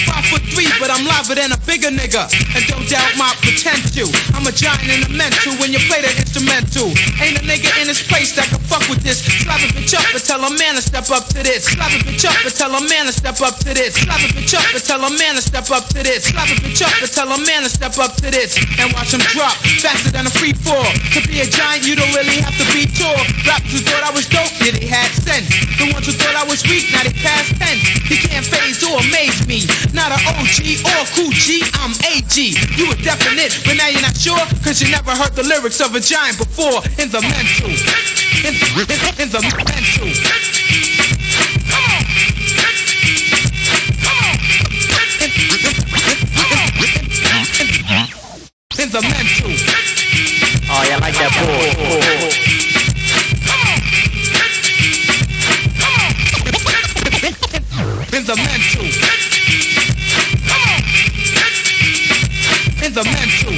5'3", but I'm liver than a bigger nigga. And don't doubt my potential. I'm a giant in the mental when you play the instrumental. Ain't a nigga in this place that can fuck with this. Slap a bitch up and tell a man to step up to this. Slap a bitch up and tell a man to step up to this. Slap a bitch up and tell a man to step up to this. Slap a bitch up and tell a man to step up to this. And watch him drop faster than a free fall. To be a giant, you don't really have to be tall. Rappers who thought I was dope, yeah, they had sense. The ones who thought I was weak, now they past tense. They can't phase or amaze me. Not an OG or cool G, I'm AG. You were definite, but now you're not sure, cause you never heard the lyrics of a giant before. In the mental, in the mental. In the mental.
Oh, yeah, I like that bull.
In the mental. In the mental.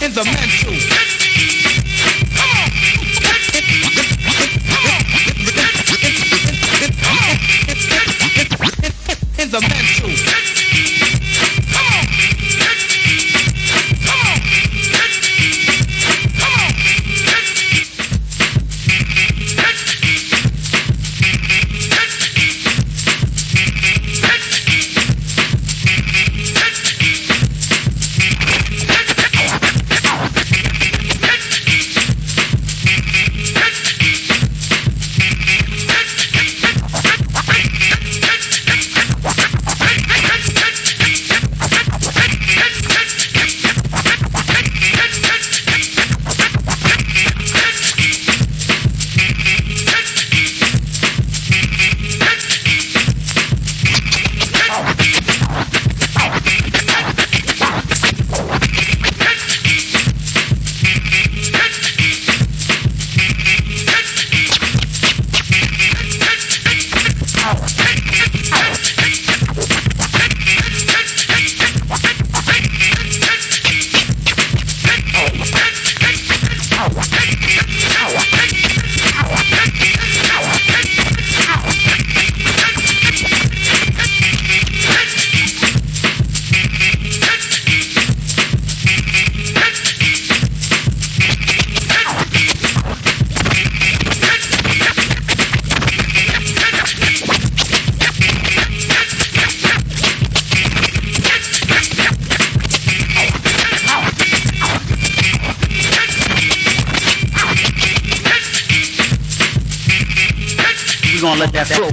In the mental. In the mental.
You gonna let that flow.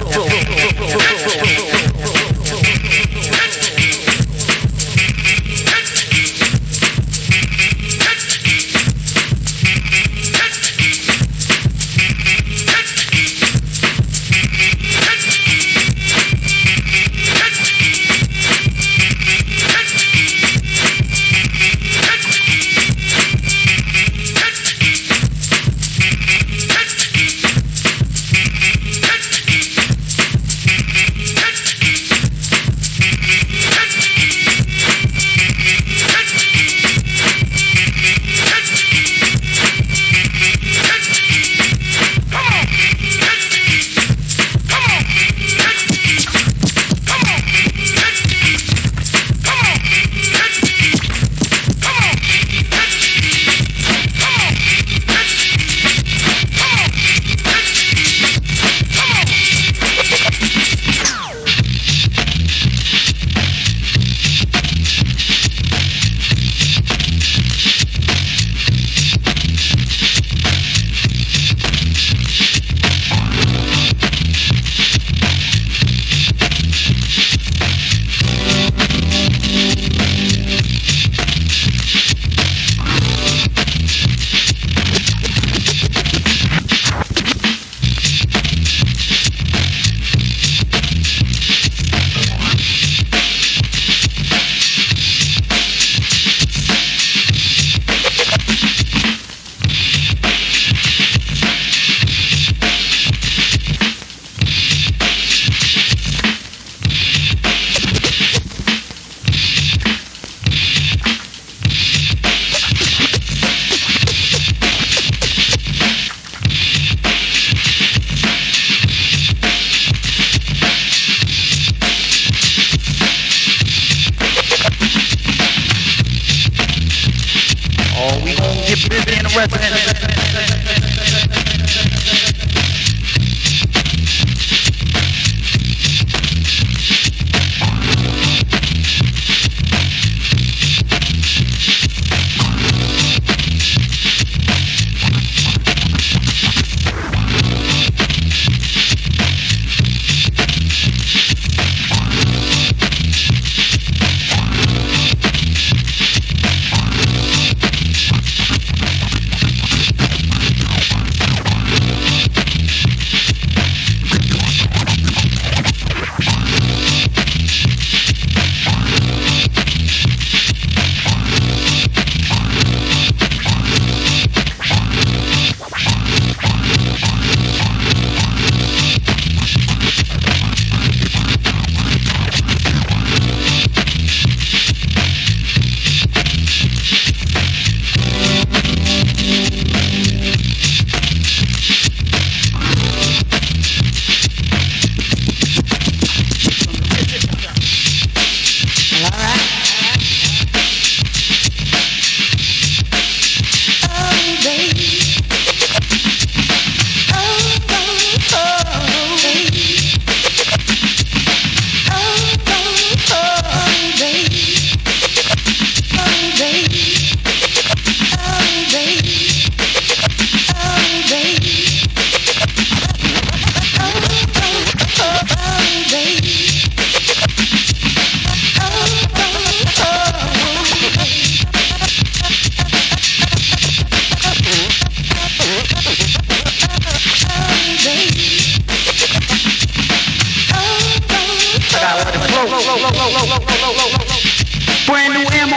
Brand new ammo.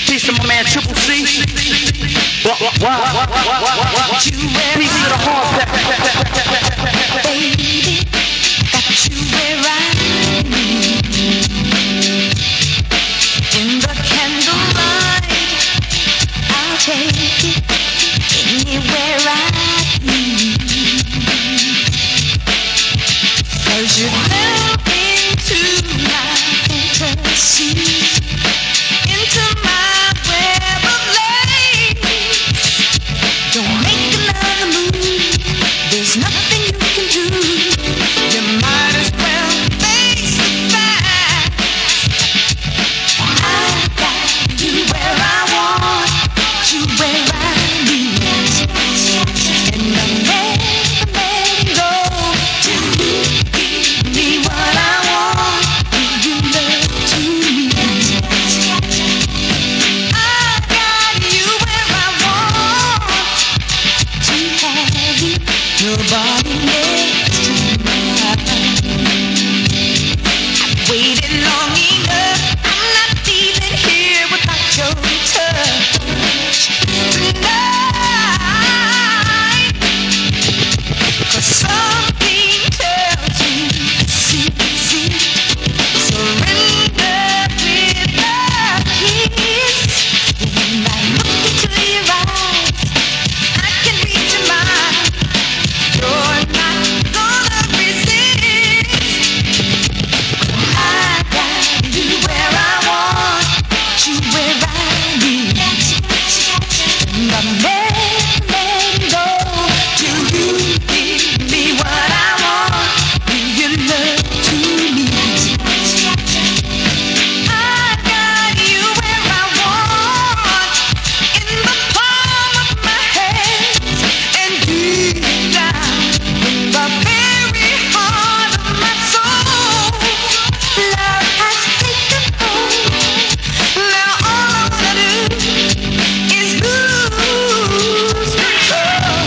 Peace to my man Triple C. Peace to the hard pack.
Baby, got you where I need. In the candlelight, I'll take it anywhere I need. 'Cause you fell into my fantasy, into my web of lace. Don't make another move, there's nothing you can do. You might as well face the fact. I got you where I want, you where I need. And I never let go. Nobody next to mine. Waited long enough. I'm not feeling here without your touch tonight. 'Cause something tells me it's easy. Surrender with a kiss. When I look into your eyes, I can read your mind. You're not gonna resist. I got you where I want, you where I need. And I'm never go till you give me what I want. Give your love to me. I got you where I want, in the palm of my hand, and deep down in the very heart of my soul. Love has taken hold. Now all I wanna do is lose control.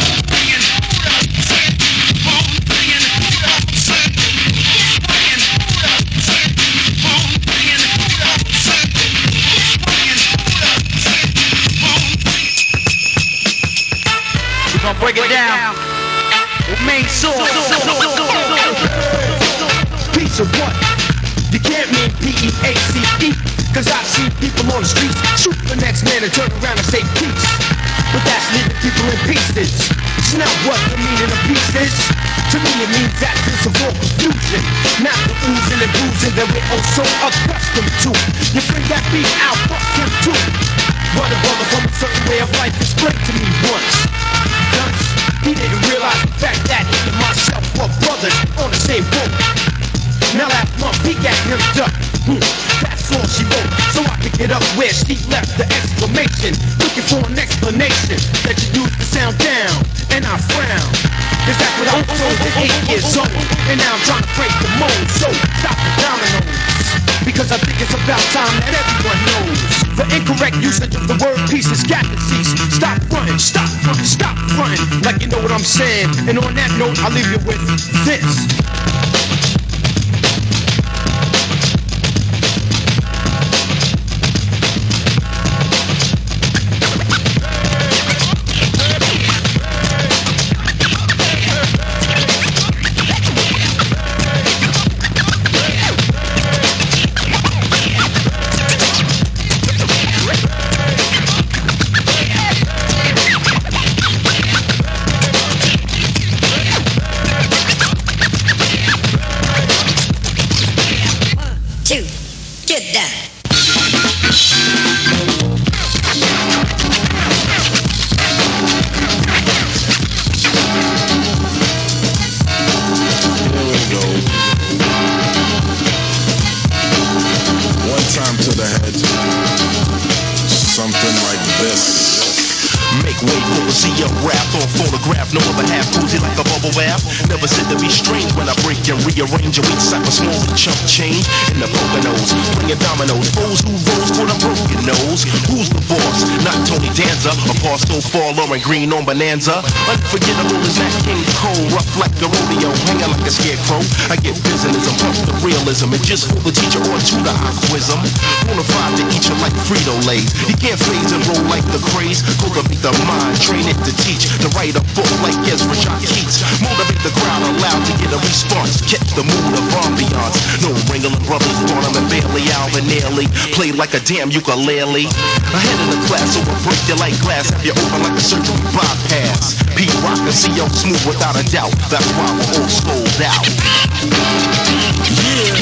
We're gonna break it down. Main source.
Piece of what? You can't mean P-E-A-C-E. Cause I see people on the streets shoot the next man and turn around and say peace. But that's leaving people in pieces. It's not what the meaning of peace is. To me it means absence of all confusion. Not the oozing and bruising that we're oh so accustomed to. You bring that beat out, fuck him too. But a brother from a certain way of life explained to me once. Dunce, he didn't realize the fact that he and myself were brothers on the same boat. Now last month he got hemmed up. That's all she wrote, so I could get up where she left the exclamation. Looking for an explanation that you used to sound down, and I frown. Cause that's what I was told at 8 years old. And now I'm trying to break the mold, so stop the dominoes. Because I think it's about time that everyone knows the incorrect usage of the word peace has got to cease. Stop running, stop running, stop running. Like you know what I'm saying. And on that note, I'll leave you with this. Rearrange a weak sack of small chunk change in the Poconos. Bring your dominoes, foes who rose for the broken nose. Who's the boss? Not Tony Danza. A paw so far, Lauren Green on Bonanza. Unforgettable is Nat King Cole. Rough like a rodeo, hanging like a scarecrow. I get business, I'm pumped the realism. And just for the teacher or tutor, I quiz him. Bonafide to eat you like Frito-Lay. You can't phase and roll like the craze. Cultivate the mind, train it to teach. To write a book like Ezra John Keats. Motivate the crowd, allowed to get a response. Catch the mood of ambiance. No Ringling Brothers, Barnum and Bailey, Alvin Ailey. Play like a damn ukulele. Ahead of the class, so I'll break you like glass. Have you open like a surgery bypass. Pete Rock and CO smooth without a doubt. That's why we're all sold out. Yeah.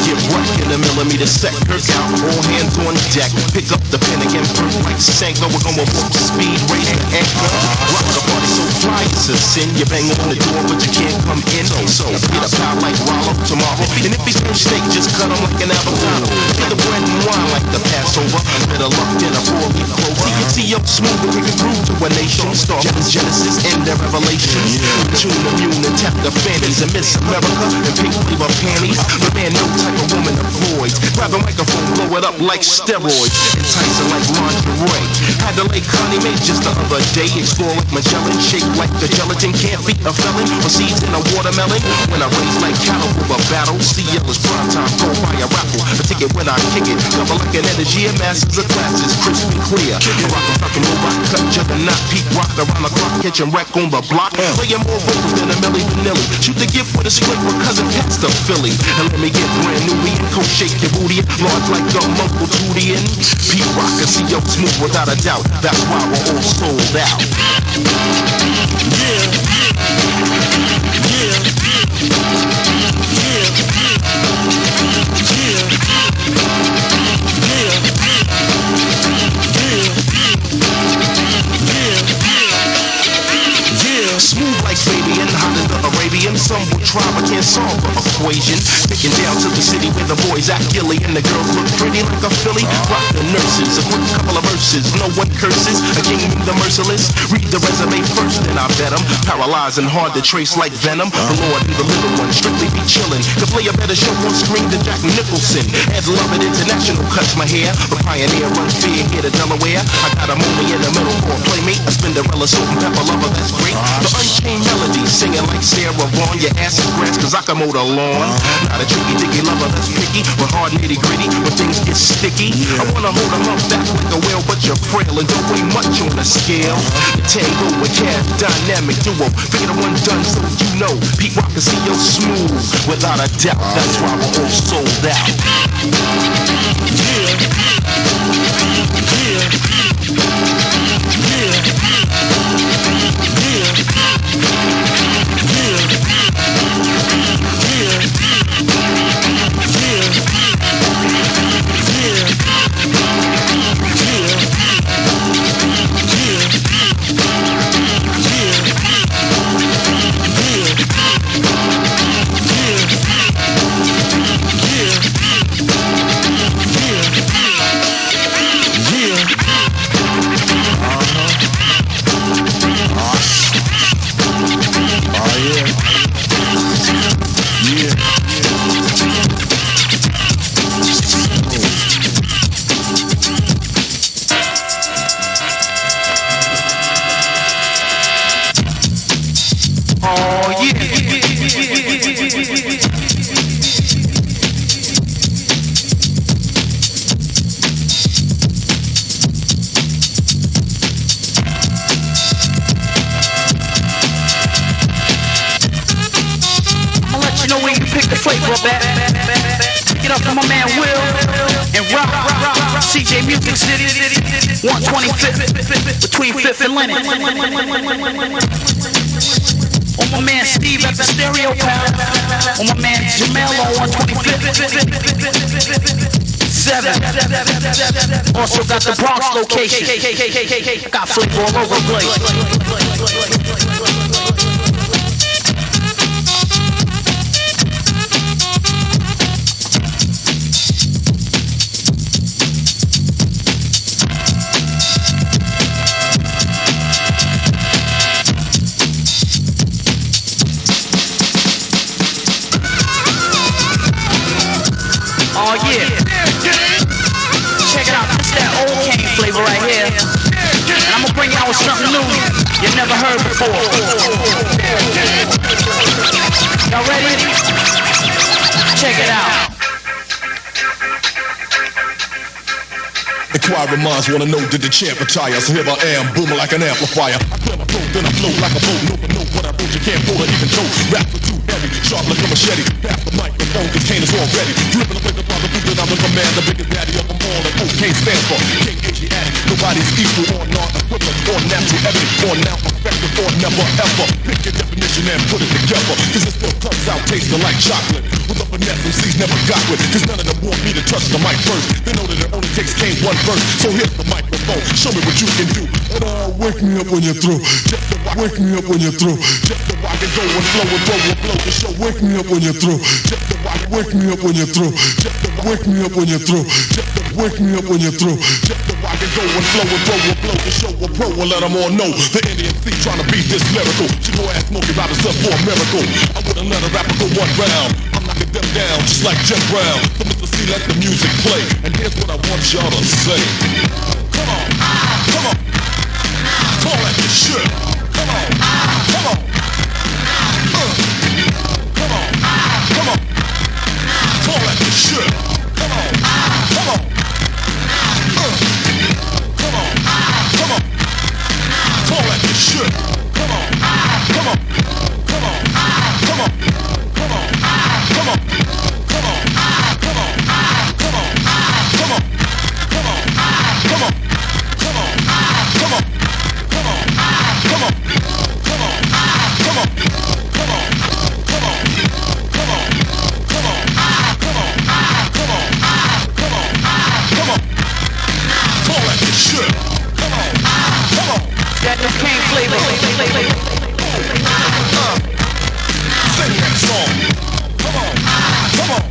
get right in the millimeter set. Kirk out, all hands on deck. Pick up the pen again, burn like Sanko. We're gonna walk speed, raise the anchor. Rock the party so fly, it's a sin. You bang on the door, but you can't come in. So get a pal like Rollo tomorrow. And if he's no steak, just cut him like an avocado. Get the bread and wine like the Passover. Better luck than a 4-leaf clover. TO smooth, we can groove to a nation. Start with Genesis and their revelations. Tune immune and tap the fannies and Miss America and pink flavor panties. The man, no type of woman avoids. Grab a microphone, blow it up like steroids. Enticing like lingerie. Had to lay Connie Mae just the other day. Explore like Magellan, shake like the gelatin. Can't beat a felon or seeds in a watermelon. When I raise like cattle for a battle, CL is prime time, go buy a raffle. A ticket when I kick it, cover like an energy and masses of classes, crisp and clear. Rock a fucking robot, cut juggernaut, peak rock around the clock, catching wreck on the block. Playing more vocals than a Milli Vanilli. Shoot the gift with a split with cousin Pat's the Philly. And let me get brand new weed, coat shake your booty, large like the Uncle Tootie. And Pete Rock and CO smooth without a doubt. That's why we're all sold out. Smooth like Fabian, hot as the Arabian. Some will try but can't solve the equation. Picking down to the city where the boys act gilly and the girls look pretty like a filly. Rock the nurses, a quick couple of verses. No one curses, a king the merciless. Read the resume first, then I bet 'em. Paralyzed and hard to trace like venom. The Lord and the little one strictly be chillin'. Could play a better show on screen than Jack Nicholson. Ed Lovett International cuts my hair. The pioneer runs fear here to Delaware. I got him only in the middle for a playmate. A Spinderella, salt and pepper lover, that's great. The unchained melody, singing like Sarah Vaughan. Your ass is grass, cause I can mow the lawn. Not a tricky dicky lover that's picky, but hard nitty gritty when things get sticky. I wanna hold them up back like a whale, but you're frail and don't weigh much on the scale. The tango with Cash, dynamic duo. Figure the one done so you know. Pete Rock and CO smooth, without a doubt. That's why we're all sold out.
CJ Music City, 125th, between 5th and Lennon. On my man Steve at the Stereo Pal. On my man Jamel on 125th. 7. Also got the Bronx location. Got flavor all over the place. Oh yeah. Check it out, this that old cane flavor right here. And I'm gonna bring y'all with something new you never heard before. Y'all ready? Check it out.
The choir minds wanna know did the champ retire? So here I am, booming like an amplifier. I clear my throat, then I flow like a boat. No one know what I wrote, you can't hold or even tote. Rap for too heavy, sharp like a machete. Pass the microphone, this cane is all ready. Dripping away the bother food that I I'm the commander, biggest daddy of them all. And O can't stand for King Asiatic. Nobody's equal or non-equivalent or natural evidence or now effective or never ever. Pick your definition and put it together. Cause it still comes out tasting like chocolate. With a finesse MCs never got with. Cause none of them want me to touch the mic first. They know that it only takes King one verse. So here's the microphone. Show me what you can do. And wake me up when you're through. Just so wake me up when you're through. Just so I can go and flow and throw and blow the show. Wake me up when you're through. Just so wake me up when you're through. Just so wake me up when you're through. Just so wake me up when you're through. Just so I can go and flow and throw and blow the show a pro and let them all know the NDMC trying to beat this lyrical. She go ask Smokey Robinson for a miracle. I wouldn't let a rapper go one round. I'm knocking them down just like Jim Brown. So Mr. C, let the music play. And here's what I want y'all to say. Come on, come on. Call at your shit. Come on, come on. Come on, come on. Call at your shit. Come on, come on. Come on, come on. Call at your shit. Come on, come on. Come on, come on. Come on, come on. Come on, come on. Come on, come on. Come on, come on. Come on, come on. Come on, come on. Come on, come on. Come on, come on. Come on, come on. Come on, come on. Come on, come on. Call at your shit. Come on, come on.
That is King Flavor.
Sing that song. Come on, come on.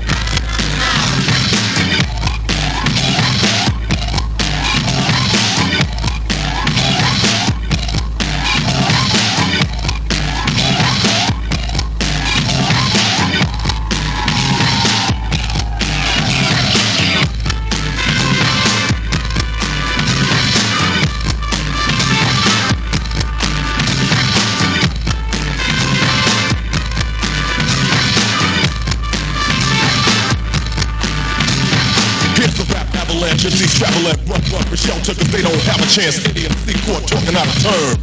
MCs travel and run for shelter cause they don't have a chance. NDMC court talking out of turn.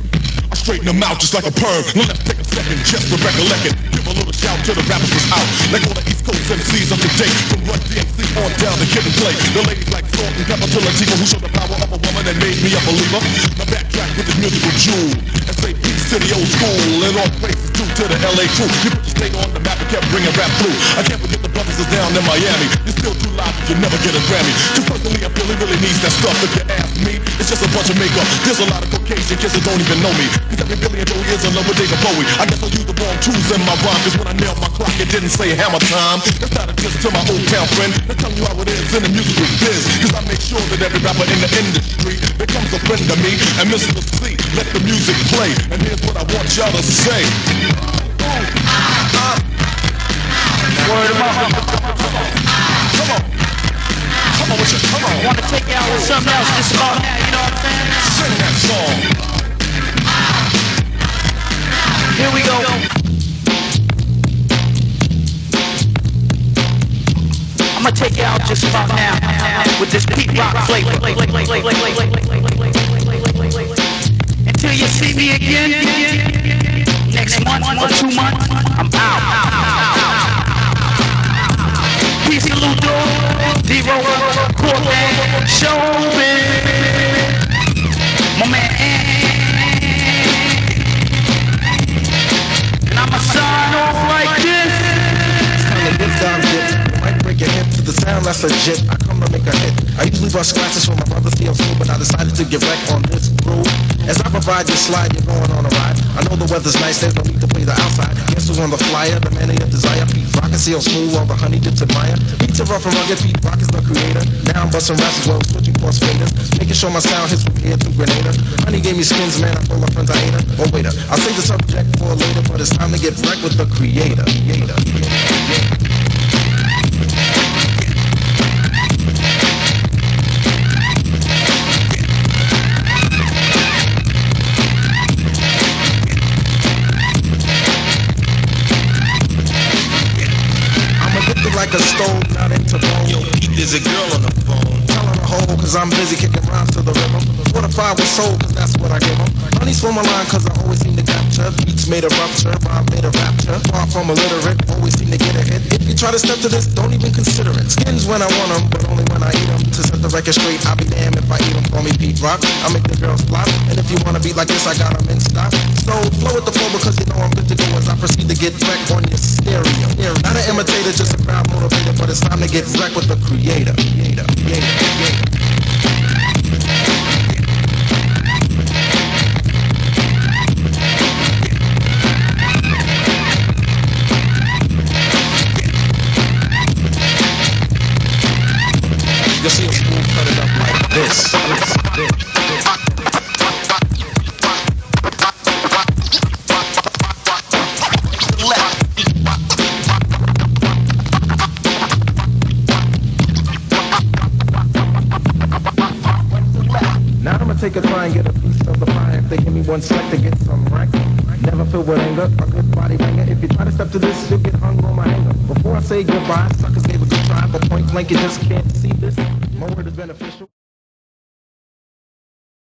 I straighten them out just like a perm. Now let's take a second just to recollect it. Give a little shout to the rappers that's out. Like all the East Coast MCs up to date. From Run DMC on down to Kid and Play. The ladies like Salt and Pepper to Latifah who showed the power of a woman and made me a believer. Now backtrack with this musical jewel and say peace to the old school. And all praises due to the LA crew. You put the state on the map and kept bringing rap through. I can't forget the brothers that's down in Miami. You're still too loud but you never get a Grammy. Cause personally I really needs that stuff. If you ask me, it's just a bunch of makeup. There's a lot of Caucasian kids that don't even know me. Cause every billion Joe is in love with David Bowie. I guess I used the wrong tools in my rhyme. Cause when I nailed my clock it didn't say hammer time. That's not a diss to my old town friend. That's telling you how it is in the musical biz. Cause I make sure that every rapper in the industry becomes a friend of me. And Mr. C, let the music play. And here's what I want y'all to say.
Word of mouth.
Come on. Come on with you, come on.
Want to take you out with something else just about now, you know what I'm saying?
Sing that song.
Here we go. I'm gonna take you out just about now with this Pete Rock flavor. Until you see me again next month or 2 months, I'm out. Peace to Ludo, D-Roll, Corvette, Showbiz, my man and I'ma sign off like this.
It's kinda good sound shit. Might break your hip to the sound that's legit. I come to make a hit. I usually bust scratches for my brother see I'm smooth, but I decided to get wrecked on this groove. As I provide your slide, you're going on a ride. I know the weather's nice, there's no need to play the outside. Guess who's on the flyer, the man of your desire. Pete Rock and see how smooth all the honey dips admire. Beats are rough and rugged, Pete Rock is the creator. Now I'm busting raps as well, switching cross fingers. Making sure my sound hits from here to Grenada. Honey gave me skins, man, I told my friends I hate her. Oh wait, I'll save the subject for later, but it's time to get wrecked with the creator. Like a stove, not into bone. Yo, Pete, there's a girl on the phone. Tell her to hold, cause I'm busy kicking rhymes to the rhythm. 4 to 5 was sold, cause that's what I give them. Money's for my line cause I always seem to capture. Beats made a rupture, rhyme made a rapture. Far from illiterate, always seem to get a hit. If you try to step to this, don't even consider it. Skins when I want them, but only when I eat them. To set the record straight, I'll be damned if I eat them. Call me Pete Rock, I make the girls flop. And if you wanna be like this, I got them in stock. So flow with the flow because you know I'm good to go as I proceed to get wrecked on your stereo. Not an imitator, just a crowd motivator, but it's time to get wrecked with the creator. You'll see a smooth cut it up like this. Now I'ma take a try and get a piece of the pie. If they give me one sec to get some racks. Never filled with anger, a good body banger. If you try to step to this, you'll get hung on my hanger. Before I say goodbye, suckers gave a good try, but point blank you just can't see this. My word is beneficial.